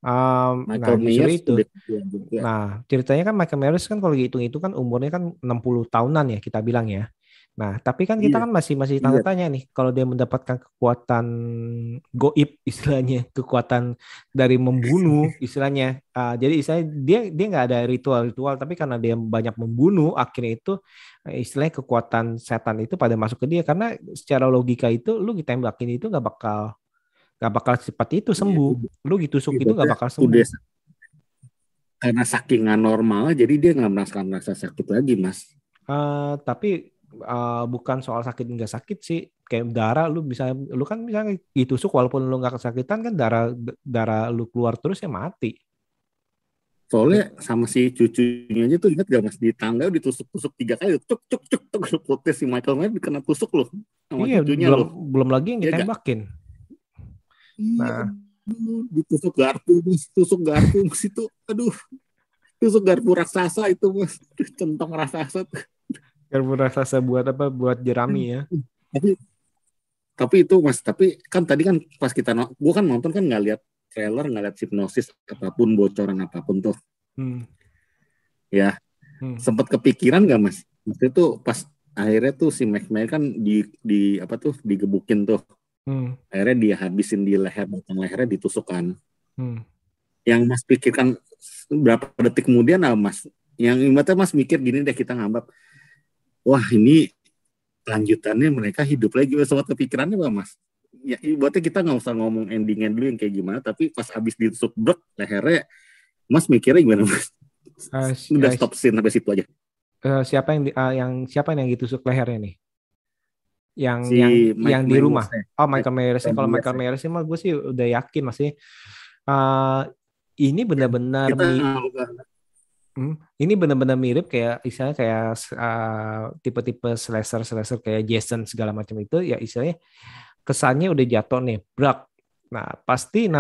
Nah Michael justru Myers itu. udah tua juga. Nah, ceritanya kan Michael Myers kan kalau dihitung itu kan umurnya kan 60 tahunan ya kita bilang ya. Nah, tapi kan kita Iya, kan masih tanda iya. tanya nih kalau dia mendapatkan kekuatan goib istilahnya, kekuatan dari membunuh istilahnya. Jadi istilahnya dia nggak ada ritual-ritual, tapi karena dia banyak membunuh, akhirnya itu istilahnya kekuatan setan itu pada masuk ke dia karena secara logika itu lu ditembakin itu nggak bakal cepat itu Iya, sembuh. Lu ditusuk itu nggak ibaratnya bakal udah sembuh. karena saking nggak normal, jadi dia nggak merasa sakit lagi, Mas. Tapi bukan soal sakit nggak sakit sih, kayak darah lu kan misalnya ditusuk walaupun lu nggak kesakitan kan darah darah lu keluar terus ya mati. Soalnya sama si cucunya aja tuh, ingat gak Mas, di tangga ditusuk-tusuk 3 kali, cuk cuk cuk cuk, putih si Michael Myers kena tusuk loh sama Iya, cucunya belum loh. belum lagi yang Iya gak? ditembakin. Iya, Nah, ditusuk garpu, Mas. Tusuk garpu, Mas, itu. Aduh, tusuk garpu raksasa itu, Mas. Aduh, centong raksasa tuh. karbu raksasa buat apa? Buat jerami ya. Tapi itu Mas, tapi kan tadi kan pas kita gua kan nonton kan nggak lihat trailer, nggak lihat hipnosis apapun, bocoran apapun tuh. Hmm. Ya, sempat kepikiran gak Mas? Waktu itu pas akhirnya tuh si Mac kan di apa tuh, digebukin tuh. Akhirnya dia habisin di leher, batang lehernya ditusukkan. Yang Mas pikirkan berapa detik kemudian Mas? Yang ibaratnya Mas mikir gini deh, kita ngambak, wah ini lanjutannya mereka hidup lagi. Sobat kepikirannya apa Mas? Ya ibaratnya kita nggak usah ngomong endingnya dulu yang kayak gimana, tapi pas abis ditusuk brek lehernya, Mas mikirnya gimana Mas? Udah stop scene sampai situ aja. Siapa yang ditusuk lehernya nih? Yang Si yang di rumah. Oh, Michael Myers. Kalau Michael Myers mah gue sih udah yakin masih ini benar-benar ini benar-benar mirip kayak istilahnya kayak tipe-tipe slasher kayak Jason segala macam itu ya, istilahnya kesannya udah jatuh nih, brak. Nah, pasti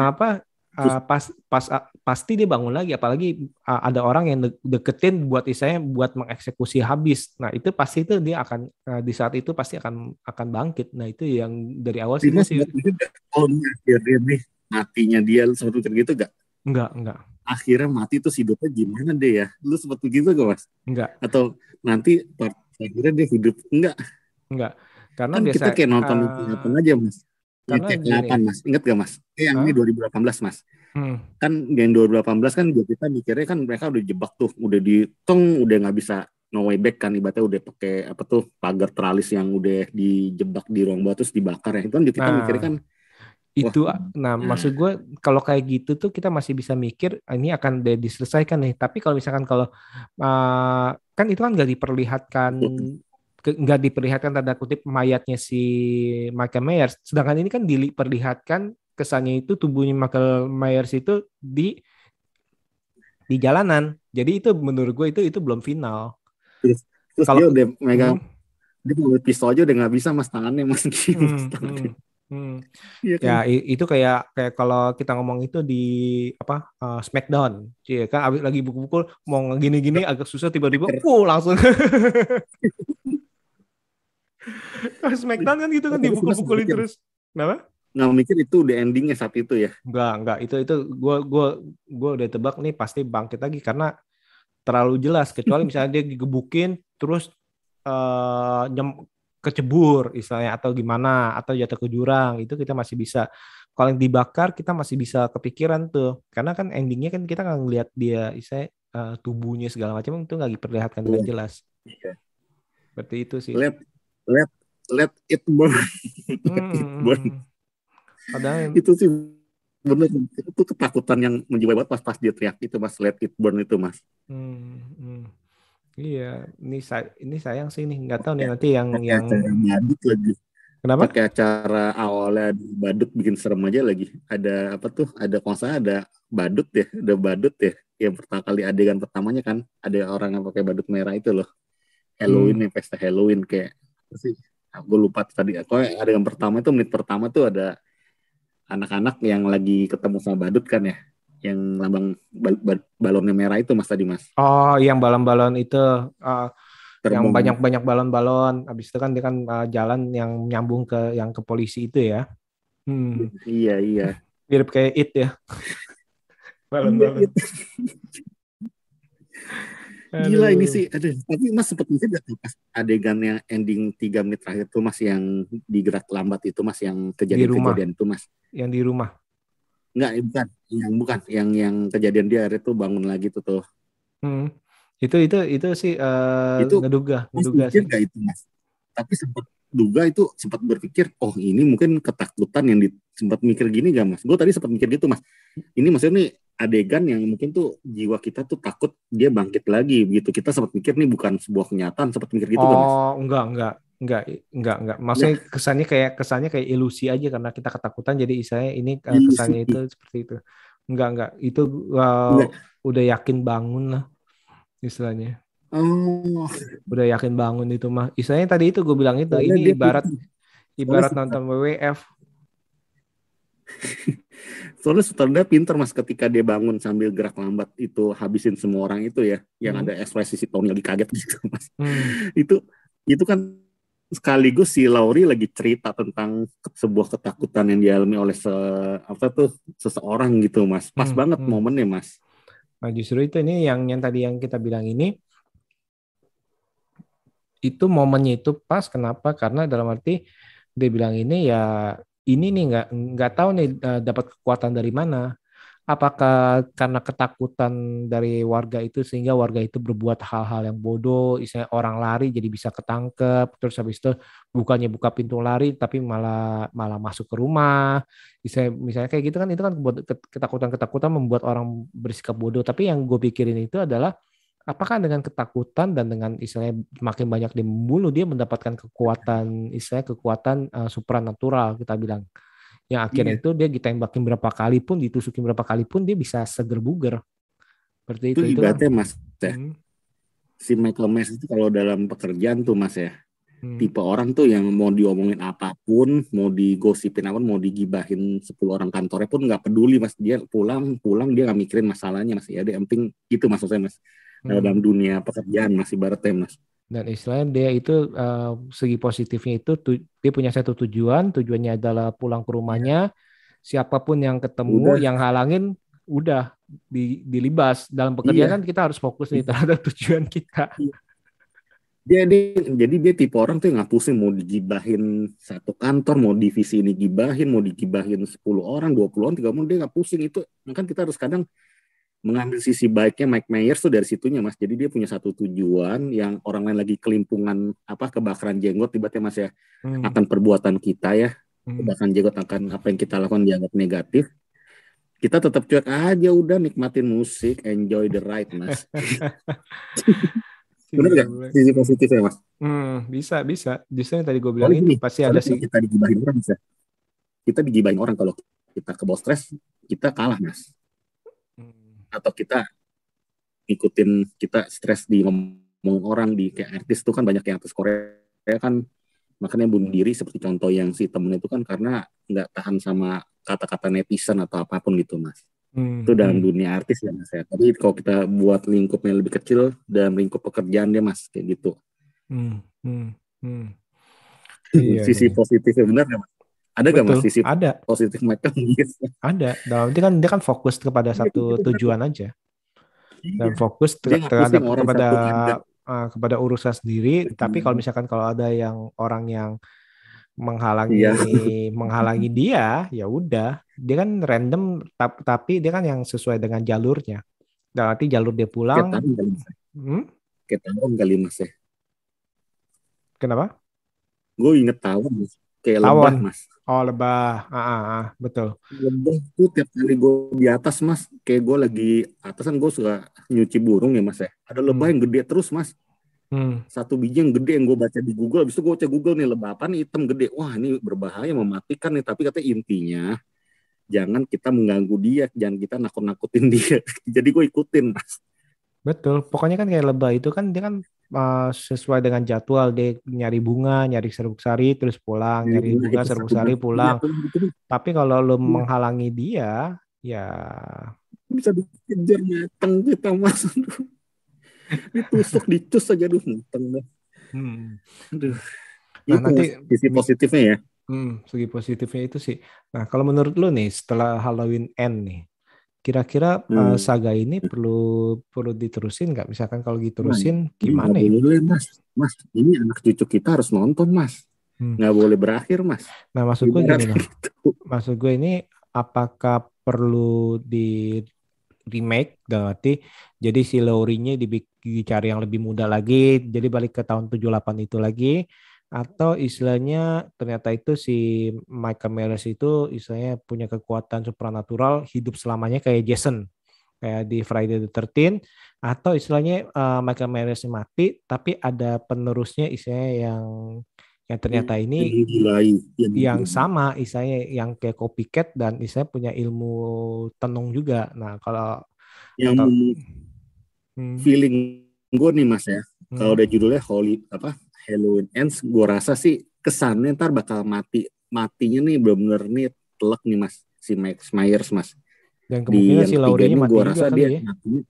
pasti dia bangun lagi, apalagi ada orang yang deketin buat istilahnya buat mengeksekusi habis. Nah, itu pasti itu dia akan di saat itu pasti akan bangkit. Nah, itu yang dari awal sih masih akhirnya nih matinya dia sempat mikir gitu gak? Enggak. Akhirnya mati terus hidupnya gimana deh ya? Lu sempat begitu gak Mas? Enggak. Atau nanti akhirnya dia hidup? Enggak. Karena kan biasa kita kayak nonton apa aja Mas. Karena cek 8 Mas. Ingat gak Mas? Yang ini 2018 Mas. Kan yang 2018 kan kita mikirnya kan mereka udah jebak tuh, udah udah nggak bisa no way back kan, ibaratnya udah pakai apa tuh pagar teralis yang udah dijebak di ruang bawah terus dibakar ya. Itu kan kita mikirnya kan itu maksud gue kalau kayak gitu tuh kita masih bisa mikir ini akan diselesaikan nih, tapi kalau misalkan kalau kan itu kan nggak diperlihatkan tanda kutip mayatnya si Michael Myers, sedangkan ini kan diperlihatkan kesannya itu tubuhnya Michael Myers itu di jalanan, jadi itu menurut gue itu belum final. Terus kalau dia udah megang dia mau pistol aja udah nggak bisa Mas, tangannya Mas. Ya kan? Itu kayak kalau kita ngomong itu di apa Smackdown, ya kan abis lagi pukul mau gini-gini agak susah tiba-tiba langsung. Smackdown kan gitu kan dipukul-pukulin terus. Kenapa? Nggak mikir itu udah endingnya saat itu ya? Enggak itu gue udah tebak nih pasti bangkit lagi karena terlalu jelas, kecuali misalnya dia digebukin terus kecebur istilahnya atau gimana atau jatuh ke jurang, itu kita masih bisa. Kalau yang dibakar kita masih bisa kepikiran tuh, karena kan endingnya kan kita nggak ngelihat dia istilahnya tubuhnya segala macam itu nggak diperlihatkan dengan jelas. Iya. Seperti itu sih. Lihat let it burn. Let it burn. Hmm. Padahal Itu sih bener, itu ketakutan yang menjiwai banget pas dia teriak itu Mas, let it burn itu Mas. hmm. Iya, ini sayang sih nih, nggak tahu nih Pakai nanti pakai yang acara badut lagi. kenapa? Pakai acara awalnya di badut bikin serem aja lagi. Ada apa tuh? Ada kalau nggak salah ada badut ya. Yang pertama kali adegan pertamanya kan ada orang yang pakai badut merah itu loh. Halloween Hmm. nih, pesta Halloween kayak apa sih? Aku lupa tadi. Pokoknya adegan pertama itu menit pertama tuh ada anak-anak yang lagi ketemu sama badut kan ya. Yang lambang balonnya merah itu Mas tadi Mas. Oh, yang balon-balon itu, uh, yang Terbang. banyak-banyak balon-balon. Habis itu kan dia kan jalan yang nyambung ke yang ke polisi itu ya. Iya, iya. Mirip kayak It ya, Iya, balon-balon. itu. Gila ini Aduh, sih, aduh. Tapi Mas sempat mikir gak tuh pas adegan yang ending 3 menit terakhir tuh Mas yang digerak lambat itu Mas yang di rumah, kejadian-kejadian itu Mas. yang di rumah. Enggak, yang kejadian dia akhirnya tuh bangun lagi tuh. Hmm. Itu sih Itu ngeduga, Mas ngeduga mikir sih. gak itu Mas? Tapi sempat berpikir, oh ini mungkin ketakutan yang sempat mikir gini gak Mas? Gue tadi sempat mikir gitu Mas. Ini maksudnya nih adegan yang mungkin tuh jiwa kita tuh takut dia bangkit lagi begitu. Kita sempat mikir nih bukan sebuah kenyataan, sempat mikir gitu gak Mas? Oh, enggak. Maksudnya Enggak. kesannya kayak ilusi aja karena kita ketakutan. Jadi istilahnya ini Iya sih. kesannya itu seperti itu. Enggak. Itu Enggak. udah yakin bangun lah istilahnya. Oh, Udah yakin bangun itu mah. Istilahnya tadi itu gue bilang itu. soalnya Ini dia ibarat pintar. Soalnya ibarat nonton WWF. soalnya sutradara pintar Mas ketika dia bangun sambil gerak lambat itu habisin semua orang itu ya, yang Hmm. ada ekspresi si Tony lagi kaget gitu Mas. Hmm. Itu kan sekaligus si Laurie lagi cerita tentang sebuah ketakutan yang dialami oleh seseorang gitu Mas. Pas Hmm. banget Hmm. momennya Mas. Nah justru itu ini yang tadi yang kita bilang ini itu momennya itu pas. Kenapa? Karena dalam arti dia bilang ini ya ini nih nggak tahu nih dapat kekuatan dari mana. Apakah karena ketakutan dari warga itu sehingga warga itu berbuat hal-hal yang bodoh, misalnya orang lari jadi bisa ketangkep, terus habis itu bukannya buka pintu lari tapi malah malah masuk ke rumah, misalnya kayak gitu kan itu kan ketakutan-ketakutan membuat orang bersikap bodoh. Tapi yang gue pikirin itu adalah apakah dengan ketakutan dan dengan istilahnya makin banyak dia membunuh dia mendapatkan kekuatan istilahnya kekuatan supranatural kita bilang yang akhirnya Iya. itu dia ditembakin berapa kali pun, ditusukin berapa kali pun dia bisa seger buger. Seperti Itu itu kan. ibaratnya Mas ya. Hmm, Si Michael Myers itu kalau dalam pekerjaan tuh Mas ya, hmm, tipe orang tuh yang mau diomongin apapun, mau digosipin apapun, mau digibahin 10 orang kantornya pun nggak peduli Mas. Dia pulang dia nggak mikirin masalahnya Mas. Ya dia yang penting gitu Mas maksudnya Mas. Dalam hmm. dunia pekerjaan Mas ibaratnya Mas. Dan istilahnya dia itu segi positifnya itu dia punya satu tujuannya adalah pulang ke Ya, rumahnya, siapapun yang ketemu, udah. yang halangin, udah dilibas. Dalam pekerjaan Iya. kan kita harus fokus nih terhadap tujuan kita. Jadi dia tipe orang tuh yang nggak pusing mau digibahin satu kantor, mau divisi ini gibahin, mau digibahin 10 orang, 20 orang, 30 orang, dia nggak pusing itu. Kan kita harus kadang mengambil sisi baiknya Mike Myers tuh dari situnya Mas. Jadi dia punya satu tujuan yang orang lain lagi kelimpungan kebakaran jenggot tiba-tiba Mas ya, Hmm, akan perbuatan kita ya, hmm. kebakaran jenggot akan apa yang kita lakukan dianggap negatif. Kita tetap cuek aja udah nikmatin musik, enjoy the ride Mas. Bener nggak sisi positifnya Mas? Bisa. Justru yang tadi gue bilang itu pasti ada Soalnya kalau sih. kita digibahin orang bisa. Kita digibahin orang kalau kita ke bawah stres, kita kalah Mas. Hmm. Atau kita kita stres di ngomong orang di kayak artis tuh kan banyak yang artis Korea kan makanya bunuh diri seperti contoh yang si temen itu kan karena nggak tahan sama kata-kata netizen atau apapun gitu Mas. Itu Hmm, dalam hmm, dunia artis ya Mas ya. Tapi kalau kita buat lingkupnya lebih kecil dalam lingkup pekerjaan dia Mas kayak gitu. hmm, hmm, hmm. Iya Sisi nih, positifnya benar nggak Mas? Ada gak Mas betul. sisi Ada, positif Michael? Yes. Dalam arti kan dia kan fokus kepada satu Itu benar. tujuan aja Iya. dan fokus Dia nggak pusing terhadap orang satu ada. kepada urusan sendiri. Tapi kalau misalkan kalau ada yang orang yang menghalangi Iya. menghalangi dia, ya udah, dia kan random, tapi dia kan yang sesuai dengan jalurnya. Dalam arti jalur dia Kayak pulang. tahun kali Mas. Hmm? Kayak tahun kali Mas ya. Kenapa? Gue inget tawon, Mas. Kayak lebah, Tawon. Mas. Oh, lebah. Betul. Lebah tuh tiap kali gue di atas, Mas. Kayak gue lagi atas kan gue suka nyuci burung ya, Mas ya. Ada lebah Hmm. yang gede terus, Mas. Hmm. Satu biji yang gede yang gue baca di Google. Habis itu gue cek Google nih, lebah apa nih hitam gede. Wah, ini berbahaya, mematikan nih. Tapi katanya intinya, jangan kita mengganggu dia. Jangan kita nakut-nakutin dia. Jadi gue ikutin, Mas. Betul. Pokoknya kan kayak lebah itu kan dia kan sesuai dengan jadwal dia nyari bunga, nyari serbuk sari, terus pulang, Jadi nyari bunga, itu serbuk satu sari, iya pulang. tuh gitu. Tapi kalau lo Iya. menghalangi dia, ya Bisa dikejar mateng kita, Mas. Ditusuk, dicus aja, aduh, mateng. hmm. Aduh. Nah Itu, nanti Mas, sisi positifnya ya. segi positifnya itu sih. Nah kalau menurut lo nih setelah Halloween End nih, kira-kira Hmm. saga ini perlu perlu diterusin nggak? Misalkan kalau Nah, diterusin ini nggak gimana ya? boleh, Mas. Mas, ini anak cucu kita harus nonton, Mas. Hmm. Nggak boleh berakhir, Mas. Nah maksud gue gini Ibaratnya loh. gitu. Maksud gue ini apakah perlu di remake dalam arti jadi si Laurie-nya dicari yang lebih muda lagi, jadi balik ke tahun 78 itu lagi, atau istilahnya ternyata itu si Michael Myers itu istilahnya punya kekuatan supranatural hidup selamanya kayak Jason, kayak di Friday the 13th, atau istilahnya Michael Myers mati tapi ada penerusnya istilahnya yang ternyata Yang ini menggilai, yang yang menggilai. sama istilahnya yang kayak copycat dan istilahnya punya ilmu tenung juga. Nah, kalau Yang atau hmm, feeling gue nih, Mas ya. Kalau hmm, udah judulnya Halloween Ends, gue rasa sih kesannya ntar bakal matinya nih bener-bener nih telak nih, Mas, si Max Myers, Mas. dan Di kemungkinan yang si ketiga Laurie-nya ini mati gue juga rasa kali dia ya. matinya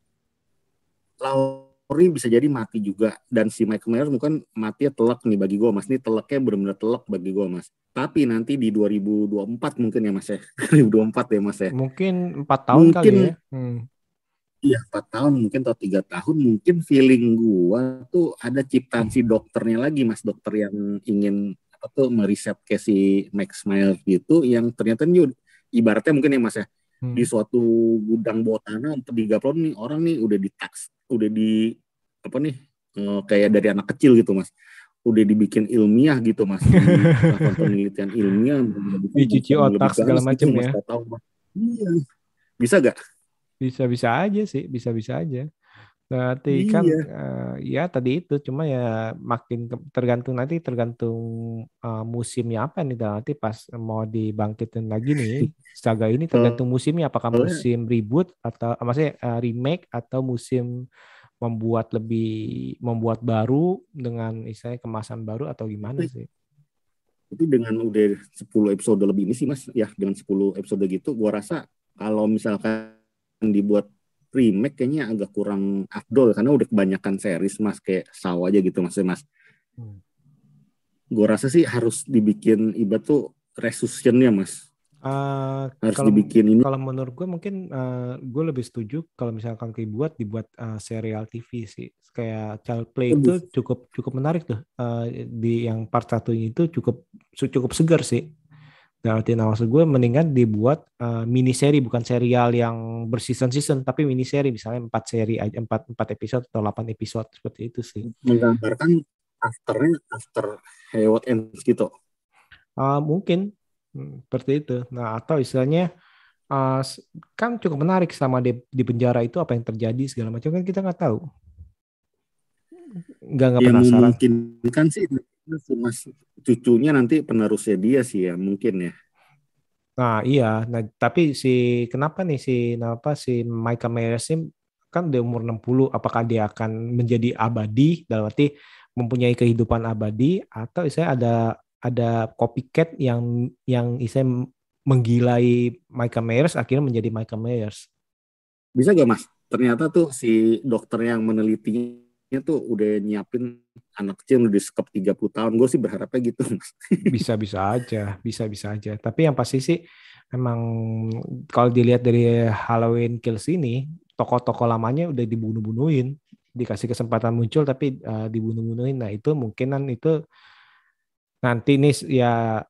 Laurie bisa jadi mati juga, dan si Michael Myers mungkin matinya telak nih bagi gue, Mas. Ini telaknya benar-benar telak bagi gue, Mas. Tapi nanti di 2024 mungkin ya, Mas ya. 2024 ya, Mas ya. Mungkin 4 tahun kali ya. Mungkin iya 4 tahun mungkin atau 3 tahun, mungkin feeling gue tuh ada ciptaan si dokternya lagi, Mas. Dokter yang ingin apa tuh meriset ke si Max Myers gitu, yang ternyata nih ibaratnya mungkin ya, Mas ya, di Hmm. suatu gudang bawah tanah untuk digaplon nih orang nih udah di apa nih, kayak dari anak kecil gitu, Mas, udah dibikin ilmiah gitu, Mas, dilakukan penelitian ilmiah bikin Dicuci yang lebih otak segala ganas gitu, macam Mas, ya. gak tahu, Mas. Iya, bisa gak? Bisa-bisa aja sih, bisa-bisa aja. Berarti kan Iya. ya tadi itu cuma ya makin tergantung nanti tergantung musimnya apa nih nanti pas mau dibangkitin lagi nih saga ini tergantung musimnya apakah Soalnya musim reboot atau maksudnya remake atau musim membuat baru dengan istilahnya kemasan baru atau gimana itu sih. itu dengan udah 10 episode lebih ini sih, Mas, ya, dengan 10 episode gitu gua rasa kalau misalkan dibuat remake kayaknya agak kurang afdol karena udah kebanyakan series, Mas, kayak Saw aja gitu, Mas. Hmm. Gua rasa sih harus dibikin ibarat tuh resuscitation-nya, Mas. Harus Kalau dibikin ini. kalau menurut gue mungkin gue lebih setuju kalau misalkan dibuat serial TV sih kayak Child Play itu cukup cukup menarik tuh. Di yang part satu itu cukup segar sih. Dan arti maksud gue mendingan dibuat mini seri bukan serial yang berseason-season tapi mini seri misalnya 4 seri aja 4 episode atau 8 episode seperti itu sih. Menggambarkan after Haywood Ends gitu. Mungkin seperti itu. Nah atau istilahnya kan cukup menarik sama di penjara itu apa yang terjadi segala macam kan kita nggak tahu, nggak Ya penasaran. memungkinkan sih, Mas, cucunya nanti penerusnya dia sih ya, mungkin ya. Nah iya, nah tapi kenapa si Michael Myers ini kan di umur 60 apakah dia akan menjadi abadi dalam arti mempunyai kehidupan abadi atau saya ada copycat yang saya menggilai Michael Myers akhirnya menjadi Michael Myers. Bisa gak, Mas? Ternyata tuh si dokter yang menelitinya tuh udah nyiapin anak kecil udah sekep 30 tahun. Gue sih berharapnya gitu, Mas. Bisa-bisa aja, bisa-bisa aja. Tapi yang pasti sih emang kalau dilihat dari Halloween Kills ini, tokoh-tokoh lamanya udah dibunuh-bunuhin, dikasih kesempatan muncul tapi dibunuh-bunuhin. Nah itu mungkinan itu nanti nih ya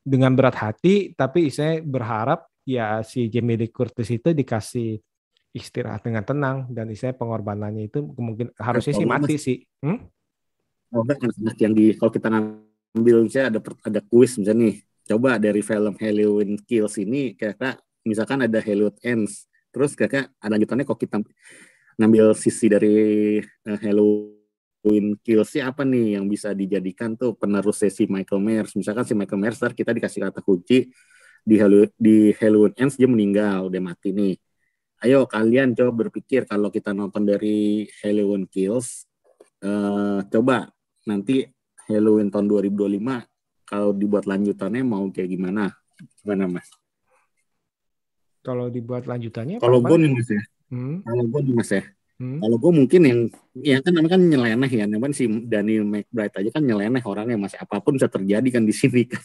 dengan berat hati, tapi saya berharap ya si Jamie Lee Curtis itu dikasih istirahat dengan tenang dan saya pengorbanannya itu mungkin harusnya Kalau sih enggak, mati Mas, sih. kalau enggak anak yang kalau kita ambil misalnya ada kuis misalnya nih, coba dari film Halloween Kills ini kira-kira misalkan ada Halloween Ends, terus kira-kira lanjutannya kok kita ngambil sisi dari Halloween Kills-nya apa nih yang bisa dijadikan tuh penerus sesi Michael Myers. Misalkan si Michael Myers kita dikasih kata kunci di Halloween Ends dia meninggal, udah mati nih. Ayo kalian coba berpikir kalau kita nonton dari Halloween Kills, coba nanti Halloween tahun 2025 kalau dibuat lanjutannya mau kayak gimana? Gimana Mas? Kalau dibuat lanjutannya Kalau gue apa? nih Mas ya. Hmm. Kalau gue nih Mas ya. Hmm. Kalau gue mungkin yang kan namanya kan nyeleneh ya. Namanya si Daniel McBride aja kan nyeleneh orangnya Mas. Apapun bisa terjadi kan di sini kan.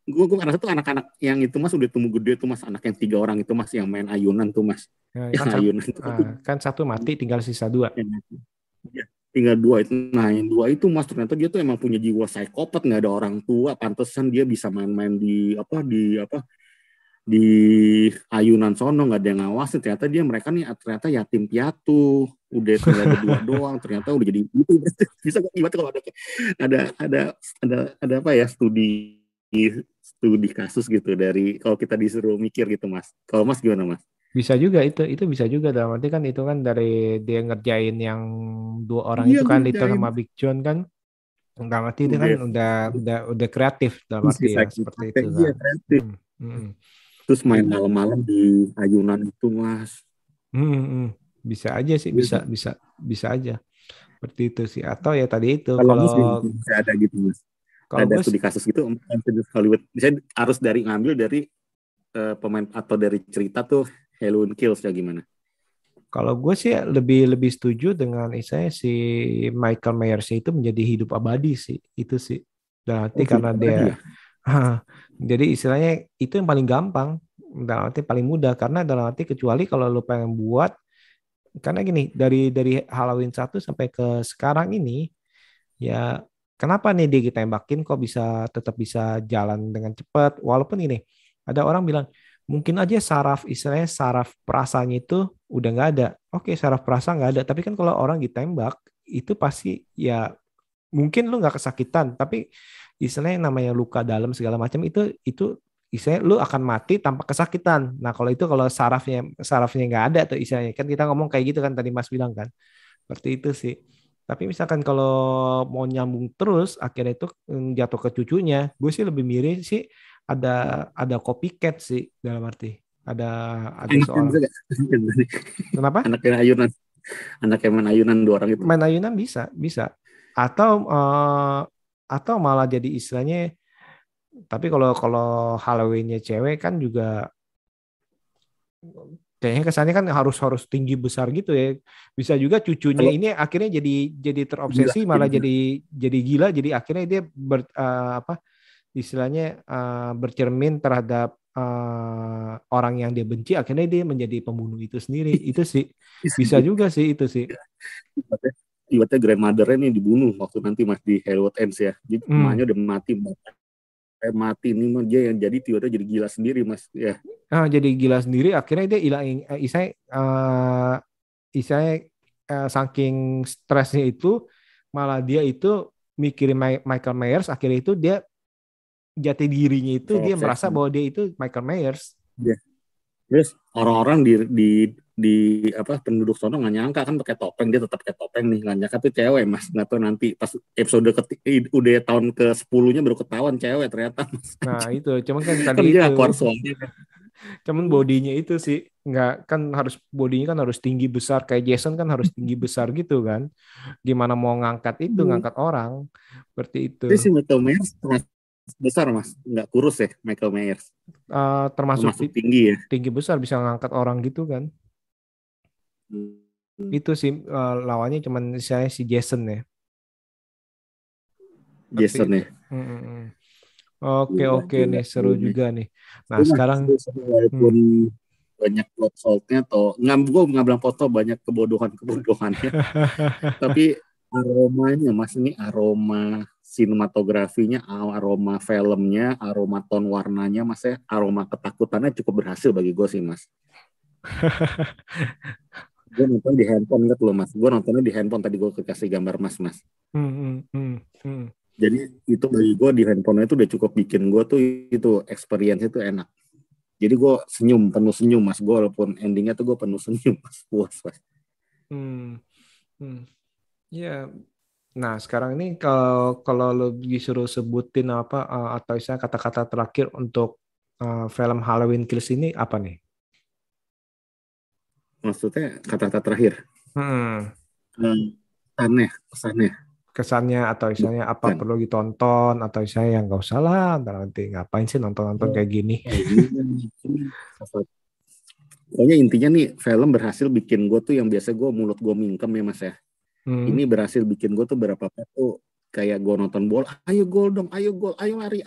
Gue ngerasa tuh anak-anak yang itu Mas udah tumbuh gede tuh Mas. Anak yang 3 orang itu Mas yang main ayunan tuh Mas. Nah, Yang ayunan itu kan satu mati tinggal sisa 2. Ya, tinggal 2 itu. Nah yang 2 itu Mas ternyata dia tuh emang punya jiwa psikopat, nggak ada orang tua, pantesan dia bisa main-main di ayunan sono, nggak ada yang ngawasin. Ternyata mereka yatim piatu, udah tinggal berdua doang, ternyata udah jadi itu. Bisa gimana kalau ada apa ya studi kasus gitu dari kalau kita disuruh mikir gitu Mas. Kalau Mas gimana Mas? Bisa juga itu bisa juga dalam arti kan itu kan dari dia ngerjain yang 2 orang Iya, itu kan itu ngerjain. sama Big John kan dalam arti itu kan udah kreatif dalam arti ya seperti itu kan. Iya, kreatif. Terus main malam-malam di ayunan itu Mas. Bisa aja sih, bisa aja seperti itu sih. Atau ya tadi itu kalau bisa ada gitu Mas. Kalau ada studi kasus gitu Hollywood misalnya harus ngambil dari pemain atau dari cerita tuh Halloween Kills ya gimana? Kalau gue sih lebih setuju dengan istilahnya si Michael Myers itu menjadi hidup abadi sih, itu sih. Dan arti karena dia jadi istilahnya itu yang paling gampang, dalam arti paling mudah karena dalam arti kecuali kalau lo pengen buat karena gini dari Halloween 1 sampai ke sekarang ini ya kenapa nih dia ditembakin kok tetap bisa jalan dengan cepat walaupun ini ada orang bilang mungkin aja istilahnya saraf perasanya itu udah nggak ada. Oke, saraf perasa nggak ada. Tapi kan kalau orang ditembak itu pasti ya mungkin lu nggak kesakitan, tapi istilahnya namanya luka dalam segala macam itu istilahnya lu akan mati tanpa kesakitan. Nah kalau sarafnya nggak ada tuh istilahnya kan kita ngomong kayak gitu kan tadi Mas bilang kan. Seperti itu sih. Tapi misalkan kalau mau nyambung terus akhirnya itu jatuh ke cucunya, gue sih lebih mirip sih ada copycat sih dalam arti ada seorang kenapa anak yang main ayunan 2 orang itu main ayunan bisa atau malah jadi istilahnya tapi kalau Halloween-nya cewek kan juga kayaknya kesannya kan harus tinggi besar gitu ya. Bisa juga cucunya ini akhirnya jadi terobsesi malah jadi gila jadi akhirnya dia istilahnya bercermin terhadap orang yang dia benci akhirnya dia menjadi pembunuh itu sendiri. Itu sih bisa juga sih itu sih. Ibaratnya grandmother-nya nih dibunuh waktu nanti Mas di Halloween Ends ya. Jadi emaknya udah mati nih dia yang jadi tiba-tiba jadi gila sendiri Mas ya. Jadi gila sendiri akhirnya dia hilang saking stresnya itu malah dia itu mikirin Michael Myers akhirnya itu dia jati dirinya itu dia merasa bahwa dia itu Michael Myers. Yeah. Terus orang-orang di penduduk sono nggak nyangka kan pakai topeng dia tetap pakai topeng nih nggak nyangka tuh cewek Mas nggak tahu nanti pas episode udah tahun ke 10-nya baru ketahuan cewek ternyata Mas. Nah itu cuman kan tadi itu cuman bodinya itu sih nggak kan bodinya kan harus tinggi besar kayak Jason kan harus tinggi besar gitu kan gimana mau ngangkat orang seperti itu. Jadi si Michael Myers besar Mas nggak kurus ya Michael Myers termasuk tinggi ya tinggi besar bisa ngangkat orang gitu kan. Itu sih lawannya cuman saya si Jason ya. Jason ya. Oke nih seru juga nih. Nah sekarang walaupun banyak plot fault-nya atau nggak bilang foto banyak kebodohannya tapi aromanya Mas ini aroma sinematografinya, aroma filmnya, aroma tone warnanya Mas ya, aroma ketakutannya cukup berhasil bagi gue sih Mas. Gue nonton di handphone gitu loh Mas. Gue nontonnya di handphone tadi gue kasih gambar Mas. Jadi itu bagi gue di handphone itu udah cukup bikin gue tuh itu experience itu enak. Jadi gue senyum, penuh senyum mas. Gue walaupun endingnya tuh gue penuh senyum mas. Puas mas. Hmm. Hmm. Ya. Nah, sekarang ini kalau kalau lo disuruh sebutin apa atau misalnya kata-kata terakhir untuk film Halloween Kills ini apa nih? Maksudnya kata-kata terakhir. Hmm. Pesannya, pesannya. Kesannya atau misalnya apa Bukan. perlu ditonton atau misalnya yang nggak usah lah, ntar nanti ngapain sih nonton-nonton Oh, kayak gini? ini pokoknya intinya nih film berhasil bikin gue tuh yang biasa gue mulut gue mingkem ya mas ya. Hmm. Ini berhasil bikin gue tuh berapa kali tuh kayak gue nonton bola, ayo gol dong, ayo gol, ayo lari,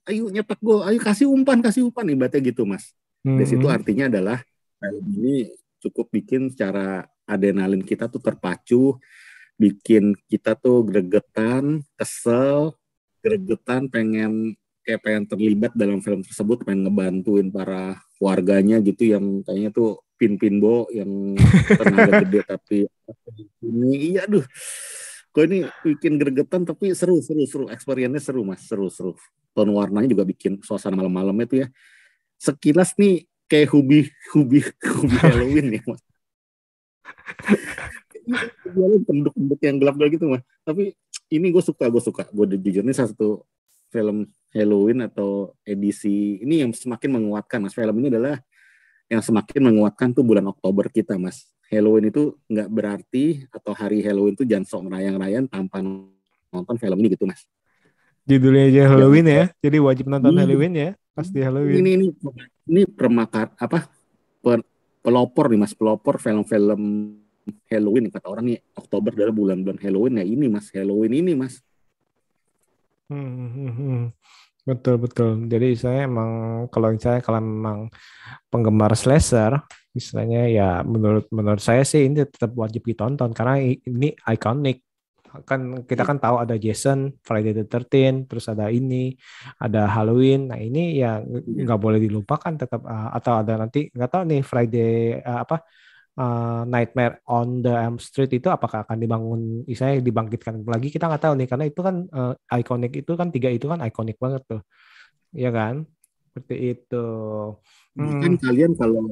ayo nyetak gol, ayo kasih umpan ibaratnya gitu mas. Dari situ Hmm. artinya adalah film ini cukup bikin secara adrenalin kita tuh terpacu, bikin kita tuh gregetan, kesel, gregetan, pengen terlibat dalam film tersebut, pengen ngebantuin para warganya gitu yang kayaknya tuh pin-pinbo yang tenaga gede tapi ini iya aduh kok ini bikin gregetan tapi seru experience-nya seru mas seru tone warnanya juga bikin suasana malam-malam itu ya sekilas nih kayak hubi Halloween ya mas penduk-penduk yang gelap-gelap gitu mas tapi ini gue jujur ini salah satu film Halloween atau edisi ini yang semakin menguatkan mas film ini adalah yang semakin menguatkan tuh bulan Oktober kita mas Halloween itu nggak berarti atau hari Halloween tuh jangan sok merayang-rayang tanpa nonton film ini gitu mas Judulnya aja jangan Halloween ya, jadi wajib nonton ini Halloween ya, pasti ini Halloween. ini, ini permakar apa pelopor nih mas pelopor film-film Halloween kata orang nih Oktober adalah bulan-bulan Halloween ya ini mas Halloween ini mas. Betul betul. Jadi saya emang kalau memang penggemar slasher, istilahnya ya menurut menurut saya sih ini tetap wajib ditonton karena ini ikonik. Kan kita Ya, kan tahu ada Jason, Friday the 13, terus ada ini, ada Halloween. Nah ini ya ya. nggak boleh dilupakan tetap atau ada nanti nggak tahu nih Friday apa Nightmare on the Elm Street itu apakah akan dibangun, misalnya dibangkitkan lagi kita nggak tahu nih karena itu kan ikonik itu kan tiga itu kan ikonik banget tuh, ya kan? Seperti itu. Bahkan Hmm, kalian kalau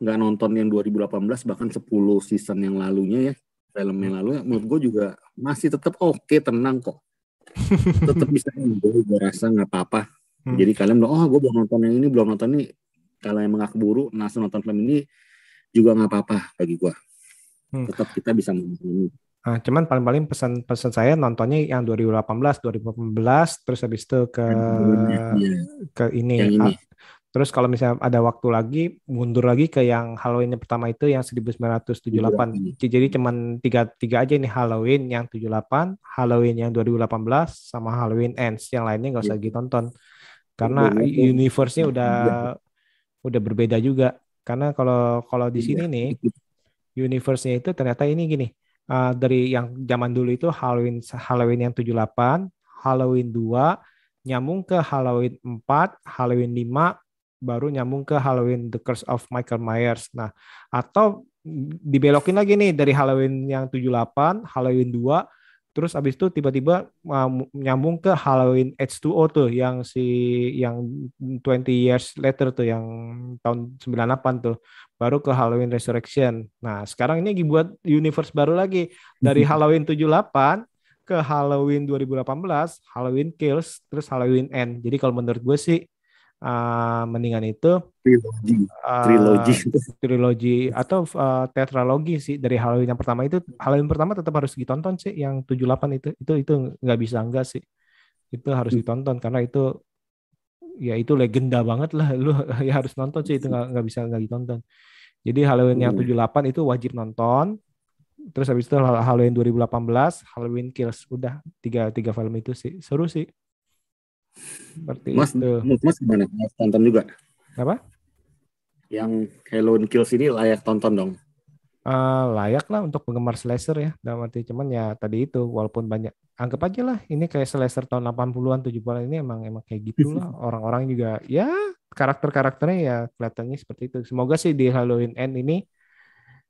nggak nonton yang 2018 bahkan 10 season yang lalunya ya film yang lalu ya, menurut gue juga masih tetap oke tenang kok tetap bisa enjoy gue rasa nggak apa-apa hmm, jadi kalian bilang oh gue belum nonton yang ini belum nonton ini kalau emang nggak keburu langsung nonton film ini juga nggak apa-apa bagi gue hmm. tetap kita bisa menonton ini. Nah, cuman paling-paling pesan-pesan saya nontonnya yang 2018, 2018, terus habis itu Ya, ke ini. yang ini Terus kalau misalnya ada waktu lagi, mundur lagi ke yang Halloween yang pertama itu yang 1978. Jadi cuman tiga aja nih Halloween yang 78, Halloween yang 2018, sama Halloween Ends. Yang lainnya nggak usah ya, ditonton. Karena belum nonton universe-nya udah berbeda juga. Karena kalau kalau di iya sini nih, universe-nya itu ternyata ini gini. Dari yang zaman dulu itu Halloween Halloween yang 78, Halloween 2, nyambung ke Halloween 4, Halloween 5, baru nyambung ke Halloween The Curse of Michael Myers. Nah, atau dibelokin lagi nih dari Halloween yang 78, Halloween 2, terus abis itu tiba-tiba nyambung ke Halloween H2O tuh yang 20 years later tuh yang tahun 98 tuh baru ke Halloween Resurrection. Nah, sekarang ini dibuat universe baru lagi dari Halloween 78 ke Halloween 2018, Halloween Kills, terus Halloween End. Jadi kalau menurut gue sih mendingan itu trilogi uh, trilogi trilogi atau tetralogi sih dari Halloween yang pertama itu. Halloween pertama tetap harus ditonton sih yang 78 itu nggak bisa enggak sih. Itu harus ditonton karena itu ya itu legenda banget lah lu ya harus nonton sih itu nggak bisa nggak ditonton. Jadi Halloween yang 78 itu wajib nonton. Terus habis itu Halloween 2018, Halloween Kills. Udah tiga film itu sih. Seru sih. Seperti mas itu. menurut mas gimana mas tonton juga Apa? yang Halloween Kills ini layak tonton dong. Layak lah untuk penggemar slasher ya. Dalam arti cuman ya tadi itu walaupun banyak anggap aja lah ini kayak slasher tahun 80-an 70-an ini emang kayak gitulah. Orang-orang juga ya karakter-karakternya ya kelihatannya seperti itu. Semoga sih di Halloween End ini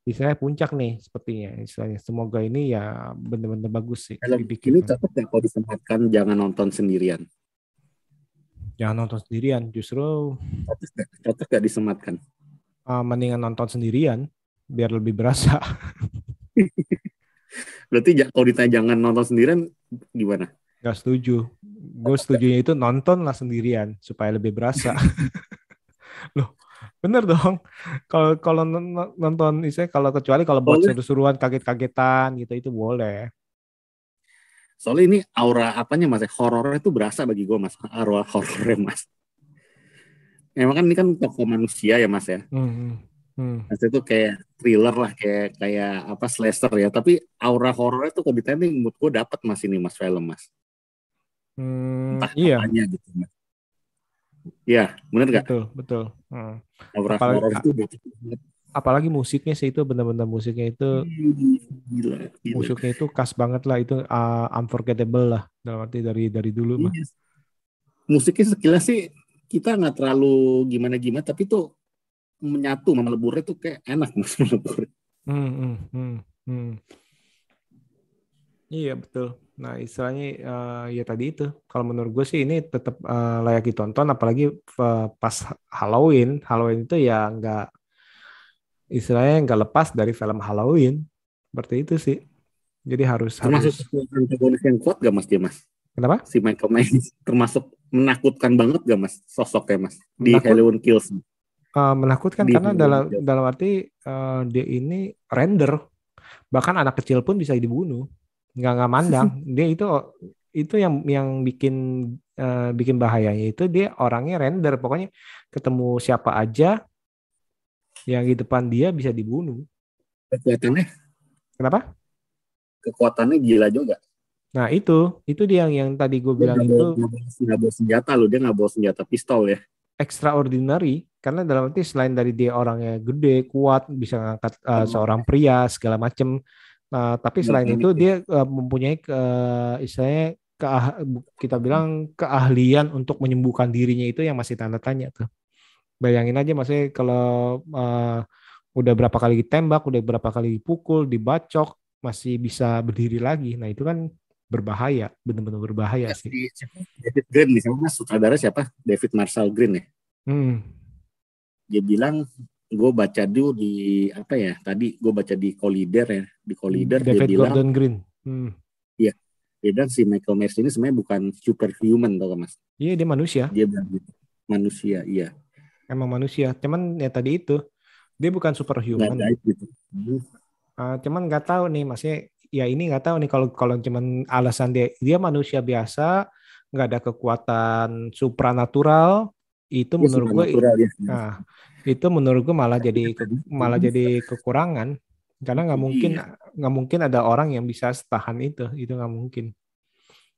istilahnya puncak nih sepertinya. Istilahnya semoga ini ya benar-benar bagus sih Film ini dibikin. cocok nggak kalau disempatkan jangan nonton sendirian? Jangan nonton sendirian, justru Cocok nggak disematkan? mendingan nonton sendirian biar lebih berasa. Berarti kalau ditanya jangan nonton sendirian gimana? Gak setuju. Gue setujunya itu nonton lah sendirian supaya lebih berasa. Loh, bener dong. Kalau nonton, misalnya kalau kecuali kalau buat Soalnya, seru-seruan kaget-kagetan gitu itu boleh. soalnya ini aura apanya mas? Horornya tuh berasa bagi gue mas. Aura horornya mas. Emang kan ini kan tokoh manusia ya mas ya. Hmm, hmm, Mas itu kayak thriller lah, kayak apa slasher ya. Tapi aura horornya tuh kalau ditanya mood gue dapet mas ini mas film mas. Entah iya, apanya gitu mas. Ya, bener gak? betul, betul. Aura Apalagi, horor itu dapet banget. apalagi musiknya sih itu benar-benar musiknya itu Gila, gila. musiknya itu khas banget lah itu unforgettable lah dalam arti dari dulu mah. Iya. Musiknya sekilas sih kita nggak terlalu gimana-gimana, tapi tuh menyatu meleburnya tuh kayak enak mas melebur. Hmm, hmm, hmm, hmm. Iya betul. Nah istilahnya ya tadi itu. Kalau menurut gue sih ini tetap layak ditonton, apalagi pas Halloween. Halloween itu ya nggak istilahnya nggak lepas dari film Halloween. Seperti itu sih. Jadi harus. Termasuk antagonis yang kuat gak mas dia mas? Kenapa? Si Michael Myers termasuk menakutkan banget gak mas sosoknya mas di Menakut Halloween Kills? menakutkan Di karena Halloween dalam Kills. dalam arti dia ini render. Bahkan anak kecil pun bisa dibunuh. Nggak mandang. Dia itu yang bikin bahayanya itu dia orangnya render. Pokoknya ketemu siapa aja yang di depan dia bisa dibunuh. Kekuatannya, Kenapa? kekuatannya gila juga. Nah itu dia yang tadi gue Dia bilang itu nggak bawa senjata loh, dia nggak bawa senjata pistol ya. extraordinary karena dalam arti selain dari dia orangnya gede, kuat, bisa ngangkat seorang pria segala macem. Tapi selain itu Mekanik ya. dia mempunyai istilahnya kita bilang keahlian untuk menyembuhkan dirinya itu yang masih tanda tanya tuh. Bayangin aja maksudnya kalau udah berapa kali ditembak, udah berapa kali dipukul, dibacok, masih bisa berdiri lagi. Nah itu kan berbahaya, benar-benar berbahaya Ya, sih. siapa? David Green nih, sama mas sutradara siapa? David Marshall Green ya. Hmm. Dia bilang gue baca dulu di apa ya tadi gue baca di Collider ya, di Collider dia David bilang Gordon Green. Hmm. ya dia bilang si Michael Myers ini sebenarnya bukan superhuman tau gak mas, Iya dia manusia, dia bilang gitu. Manusia iya, emang manusia. Cuman ya tadi itu dia bukan nggak superhuman. gaib gitu. Cuman nggak tahu nih, maksudnya ya ini nggak tahu nih kalau kalau cuman alasan dia manusia biasa, nggak ada kekuatan supranatural, itu Dia menurut gue, supernatural ya. nah itu menurut gue malah jadi kekurangan karena Iya. nggak mungkin ada orang yang bisa setahan itu nggak mungkin.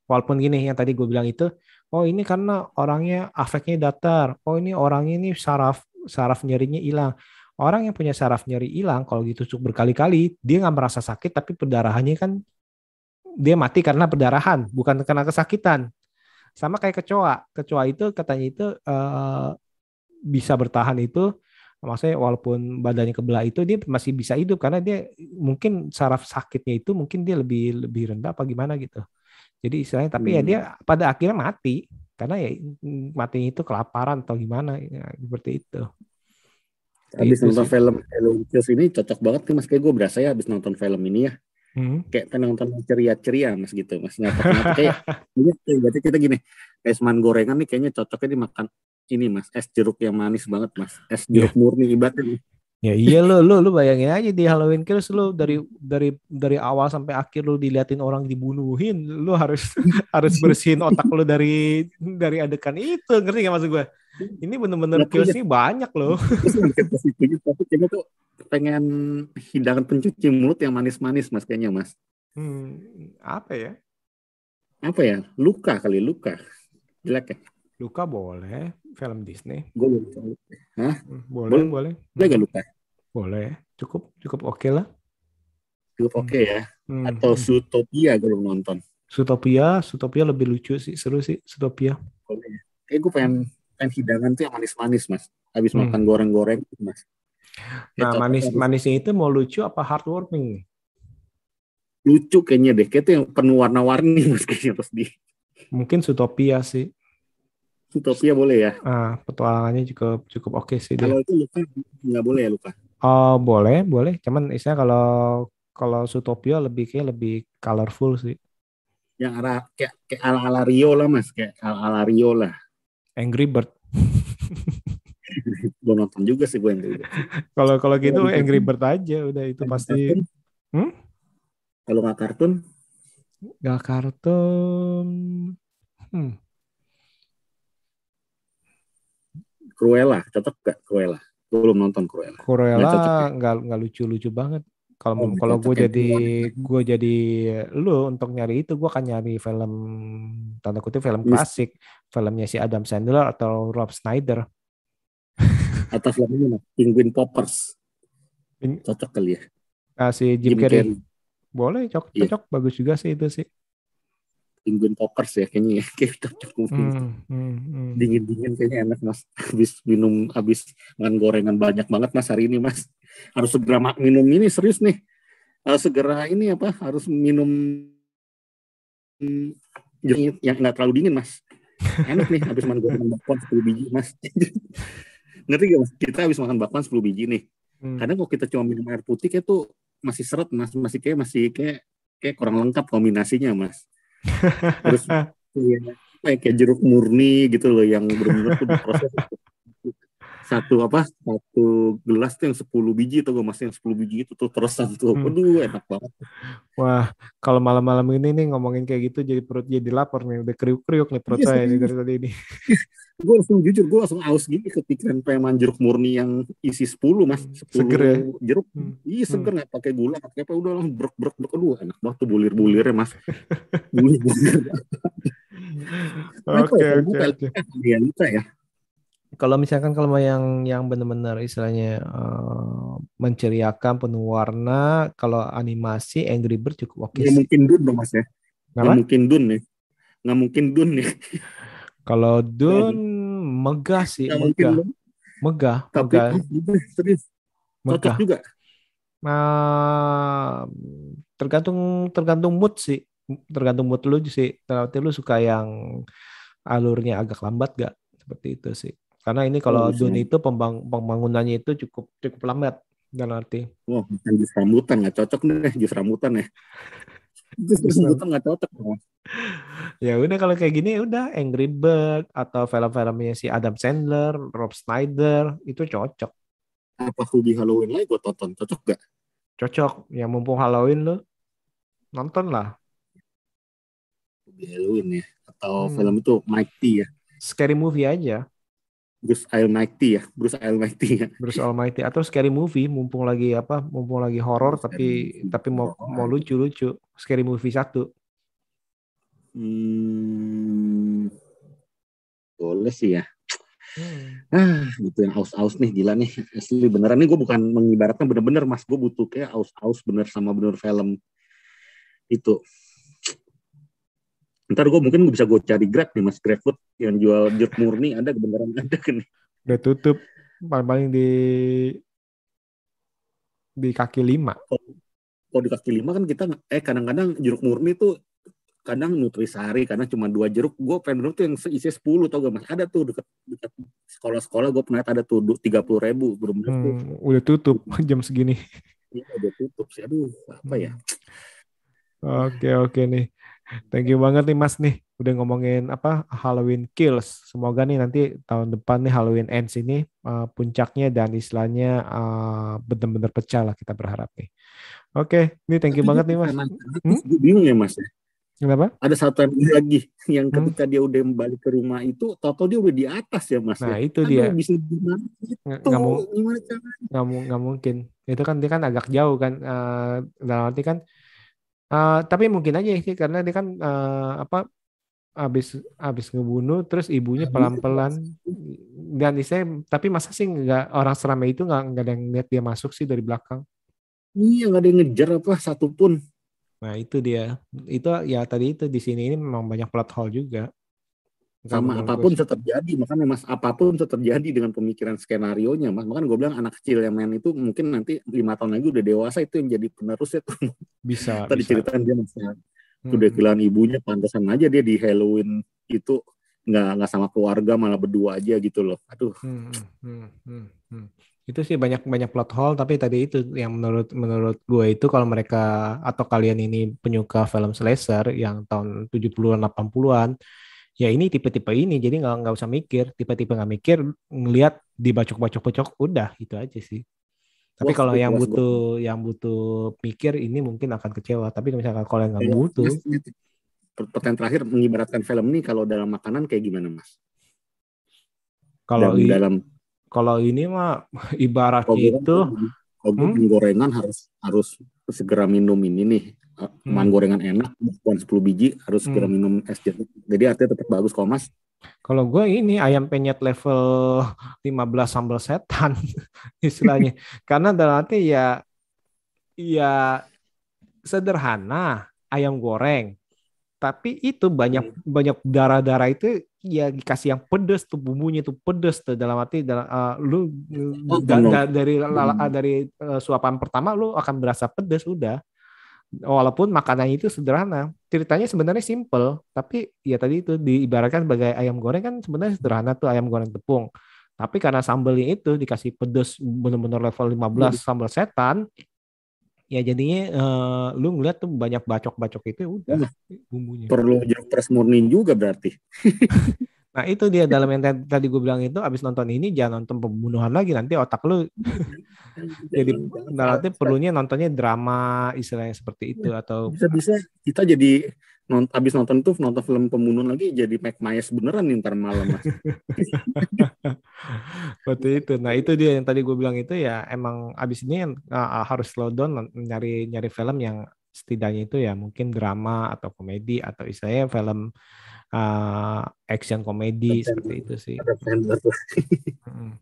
Walaupun gini yang tadi gue bilang itu, oh ini karena orangnya afeknya datar, oh ini orangnya ini saraf saraf nyerinya hilang. Orang yang punya saraf nyeri hilang kalau ditusuk berkali-kali, dia nggak merasa sakit, tapi perdarahannya kan dia mati karena perdarahan, bukan karena kesakitan. Sama kayak kecoa. Kecoa itu katanya itu bisa bertahan itu, maksudnya walaupun badannya kebelah itu dia masih bisa hidup karena dia mungkin saraf sakitnya itu mungkin dia lebih lebih rendah apa gimana gitu. Jadi istilahnya tapi ya dia pada akhirnya mati karena ya matinya itu kelaparan atau gimana ya, seperti itu. Habis Itu nonton sih. film Halloween Kills ini cocok banget nih mas, kayak gue berasa ya habis nonton film ini ya Hmm. kayak pengen nonton ceria-ceria mas gitu mas, ngakak-ngakak kayak berarti kita gini kayak seman gorengan nih kayaknya cocoknya dimakan ini mas, es jeruk yang manis banget mas, es jeruk Ya, murni ibaratnya. ya iya lu bayangin aja di Halloween Kills lu dari awal sampai akhir lu diliatin orang dibunuhin, lu harus harus bersihin otak lu dari adegan itu, ngerti gak maksud gue? Ini bener-bener Nggak tahu ya, Killsnya banyak loh. terus mikir ke situ gitu, tapi kayaknya tuh pengen hidangan pencuci mulut yang manis-manis mas kayaknya mas. Apa ya? Apa ya, luka kali, luka jelek ya, Luka boleh, film Disney. gue belum tahu. Hah, Boleh, boleh boleh. gak luka? Boleh, cukup cukup oke lah. Cukup oke ya. Hmm, Atau hmm. Zootopia gue belum nonton. Zootopia lebih lucu sih, seru sih Zootopia. Kayak gue pengen hidangan tuh yang manis-manis mas. Habis makan Hmm. goreng-goreng mas. Ya Nah, cocok harus manisnya itu mau lucu apa heartwarming nih? lucu kayaknya deh. Kayaknya yang penuh warna-warni mas kayaknya pas di Mungkin Zootopia sih. Utopia boleh ya. Petualangannya cukup cukup oke sih dia. Kalau itu Luka nggak boleh ya Luka. Oh, boleh, boleh. Cuman istilah kalau kalau Zootopia lebih colorful sih. Yang arah kayak ala-ala Rio lah mas, kayak ala-ala Rio lah. Angry Bird. Gue nonton juga sih gue yang itu. Kalau kalau Kalau gitu di Angry kartun, Bird aja udah itu pasti. kartun, Hmm? kalau nggak kartun, Gak kartun. Hmm. Cruella, cocok gak Cruella? Gue belum nonton Cruella. Nggak Cruella cocok ya? nggak lucu-lucu banget. Kalau Oh, nggak kalau cocok ya. gue jadi lu untuk nyari itu gue akan nyari film tanda kutip film Mis klasik, filmnya si Adam Sandler atau Rob Schneider. atau film ini mas, Penguin Poppers, In- cocok kali ya. si Jim Jim Carrey. Carrey, Boleh, cocok, iya. cocok, bagus juga sih itu sih. Penguin Poppers ya kayaknya ya. Kayak cocok movie. Hmm. Dingin-dingin kayaknya enak mas. Habis makan gorengan banyak banget mas hari ini mas. Harus segera minum ini serius nih. Harus segera ini apa? Harus minum jeruk yang nggak terlalu dingin mas. Enak nih habis makan gorengan bakwan 10 biji mas. Ngerti gak mas? Kita habis makan bakwan 10 biji nih. Karena kalau kita cuma minum air putih kayak tuh masih seret mas, masih kayak kurang lengkap kombinasinya mas. Terus kayak jeruk murni gitu loh yang benar-benar tuh diproses satu gelas tuh yang 10 biji tuh gue masih yang 10 biji itu tuh terusan tuh. Aduh enak banget. Wah, kalau malam-malam ini nih ngomongin kayak gitu jadi perut jadi lapar nih, udah kriuk-kriuk nih perut saya nih dari tadi ini. Gue langsung jujur, gue langsung aus gini kepikiran pengen jeruk murni yang isi 10 mas, 10 Seger ya? jeruk. Iya seger, nggak pakai gula, pakai apa, udah langsung brek. Aduh enak banget tuh bulir-bulirnya mas. Bulir-bulir. Oke. Dia lupa ya. Kalau misalkan kalau yang benar-benar istilahnya menceriakan penuh warna, kalau animasi Angry Bird cukup oke Nggak sih. mungkin Dun dong mas ya. Nggak Kenapa? mungkin Dun nih. Nggak mungkin Dun nih. Kalau Dun megah sih, Nggak mungkin Dun. megah. Tapi serius cocok Megah. juga. Tergantung mood sih, tergantung mood lu sih. Berarti lu suka yang alurnya agak lambat gak? Seperti itu sih. Karena ini kalau Dune itu pembangunannya itu cukup lambat dan arti. Wah, bukan jus rambutan nggak cocok nih, jus rambutan ya. Jus rambutan nggak cocok. Ya udah kalau kayak gini udah Angry Bird atau film-filmnya si Adam Sandler, Rob Schneider itu cocok. Apa Hubie Halloween lagi gue tonton, cocok gak? Cocok. Ya mumpung Halloween lo nonton lah. Hubie Halloween ya. Atau film itu Mighty ya. Scary movie aja. Bruce Almighty ya. Bruce Almighty atau Scary Movie mumpung lagi horor tapi mau lucu-lucu. Scary Movie 1. Boleh sih ya. Gitu yang aus-aus nih gila nih. Asli beneran nih gue bukan mengibaratkan bener-bener mas, gue butuh kayak aus-aus bener sama bener film itu. Ntar gue mungkin bisa gue cari Grab nih mas, GrabFood yang jual jeruk murni ada, beneran ada kan nih. Udah tutup paling di kaki 5. Kalau di kaki 5 kan kita kadang-kadang jeruk murni tuh kadang nutrisari, kadang cuma 2 jeruk. Gue pengen tuh yang isi 10 tau gak mas, ada tuh dekat sekolah-sekolah gue pernah ada tuh 30.000 bener-bener tuh. Udah tutup jam segini. Iya udah tutup sih, aduh apa ya. Oke nih. Thank you banget nih Mas nih udah ngomongin Halloween Kills. Semoga nih nanti tahun depan nih Halloween Ends ini puncaknya dan istilahnya benar-benar pecah lah, kita berharap nih. Oke, ini thank you banget nih Mas. Gue bingung ya Mas ya. Kenapa? Ada satu lagi yang ketika dia udah balik ke rumah itu, tau dia udah di atas ya Mas. Nah ya. itu dia. Bisa gimana itu? Gimana caranya? Nggak mungkin. Itu kan dia kan agak jauh kan. Dalam arti kan. Tapi mungkin aja sih karena dia kan habis ngebunuh terus ibunya pelan-pelan dan tapi masa sih nggak orang seramai itu nggak ada yang lihat dia masuk sih dari belakang. Iya nggak ada yang ngejar satupun. Nah itu dia, itu ya tadi itu di sini ini memang banyak plot hole juga. Kalau Sama menurut gue apapun sih. bisa terjadi, makanya mas, apapun bisa terjadi dengan pemikiran skenario nya mas. Makanya gue bilang anak kecil yang main itu mungkin nanti 5 tahun lagi udah dewasa, itu yang jadi penerusnya tuh. Bisa, Tadi bisa. ceritain dia masih udah Hmm, kehilangan ibunya, pantesan aja dia di Halloween itu nggak sama keluarga, malah berdua aja gitu loh. Aduh. hmm. Itu sih banyak banyak plot hole, tapi tadi itu yang menurut menurut gue itu kalau mereka atau kalian ini penyuka film slasher yang tahun 70-an 80-an, ya ini tipe-tipe ini, jadi nggak usah mikir, tipe-tipe nggak mikir, ngelihat dibacok-bacok-bacok udah itu aja sih. Tapi Puas kalau tuh, yang puas gue. butuh mikir ini mungkin akan kecewa. Tapi misalkan kalau yang nggak butuh, Mas, ini pertanyaan terakhir, mengibaratkan film ini kalau dalam makanan kayak gimana mas? kalau Dalam dalam kalau ini mah kalau ibaratnya gue kan itu, kalau gue hmm, gorengan harus harus segera minum ini nih. hmm, Makan gorengan enak, bukan 10 biji, harus segera hmm. minum es jeruk. Jadi artinya tetap bagus kok mas. Kalau gue ini ayam penyet level 15 sambal setan istilahnya. Karena dalam arti ya sederhana ayam goreng. Tapi itu banyak banyak darah-darah itu ya dikasih yang pedes tuh, bumbunya tuh pedes tuh, dalam arti lu Oh, no. dari suapan pertama lu akan berasa pedes udah. Walaupun makanannya itu sederhana, ceritanya sebenarnya simple, tapi ya tadi itu diibaratkan sebagai ayam goreng kan sebenarnya sederhana tuh, ayam goreng tepung. Tapi karena sambalnya itu dikasih pedes bener-bener level 15 sambal setan, ya jadinya lu ngeliat tuh banyak bacok-bacok itu ya udah bumbunya. Perlu jeruk pres murni juga berarti. Nah itu dia dalam yang tadi gue bilang itu, abis nonton ini jangan nonton pembunuhan lagi, nanti otak lu jadi Jangan nanti perlunya nontonnya drama istilahnya seperti itu, atau bisa-bisa kita jadi abis nonton tuh nonton film pembunuhan lagi jadi Mike Myers beneran nih ntar malam mas. seperti itu. Nah itu dia yang tadi gue bilang itu, ya emang abis ini harus slow down, nyari nyari film yang setidaknya itu ya mungkin drama atau komedi atau istilahnya film action komedi seperti itu sih. Ada trailer tuh. Mm.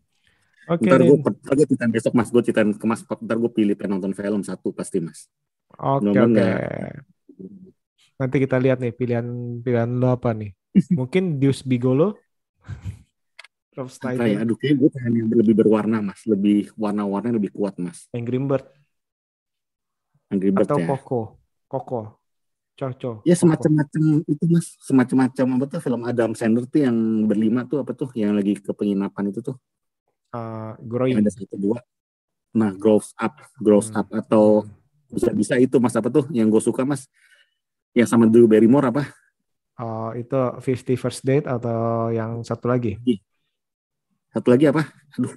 Oke Ntar gue Din. ceritain besok mas, gue ceritain ke mas, ntar gue pilih pengen nonton film satu pasti mas. Oke Mudah-mudahan oke. nggak. Nanti kita lihat nih pilihan pilihan lo apa nih. Mungkin Deuce Bigolo, Rob Apa ya, Schneider, aduh kayak gue pengen yang lebih berwarna mas, lebih warna-warnanya lebih kuat mas. Angry Bird, Angry Bird atau ya. Coco, Coco, Ya Coco. semacam-macam itu mas, semacam-macam apa tuh film Adam Sandler tuh yang berlima tuh, apa tuh yang lagi ke penginapan itu tuh, yang ada Growing. satu dua. Nah, Grows Hmm, Up atau hmm. bisa itu mas, apa tuh yang gue suka mas, yang sama Drew Barrymore apa? Itu 50 First Date atau yang satu lagi? Satu lagi apa? Aduh,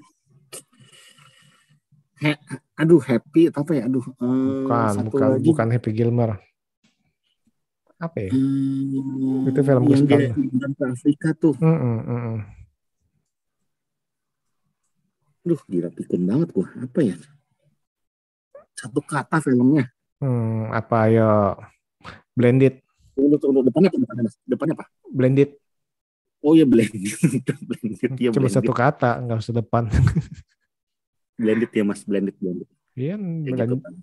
he- happy atau apa ya? Aduh, Bukan, satu bukan, lagi bukan Happy Gilmore. Apa ya? Itu film yang dia kesukaan. liburan ke Afrika tuh. Mm. Aduh, gila pikun banget gua. Apa ya? Satu kata filmnya. Apa ya? Blended, Tunggu, depannya apa? Depannya apa? blended. Oh ya, Blended. Blended, ya Cuma satu Blended. kata, nggak usah depan. Blended ya mas, Blended. Iya, Kayak gitu blended. kan.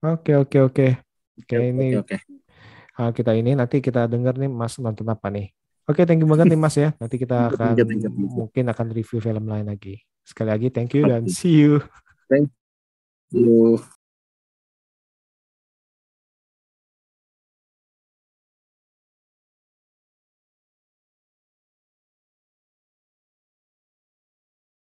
Oke, oke, oke. Oke, ini Oke. kita ini nanti kita dengar nih Mas nonton apa nih. Oke, thank you banget nih Mas ya. Nanti kita akan Thank you. mungkin akan review film lain lagi. Sekali lagi thank you dan Oke. see you. Thank you.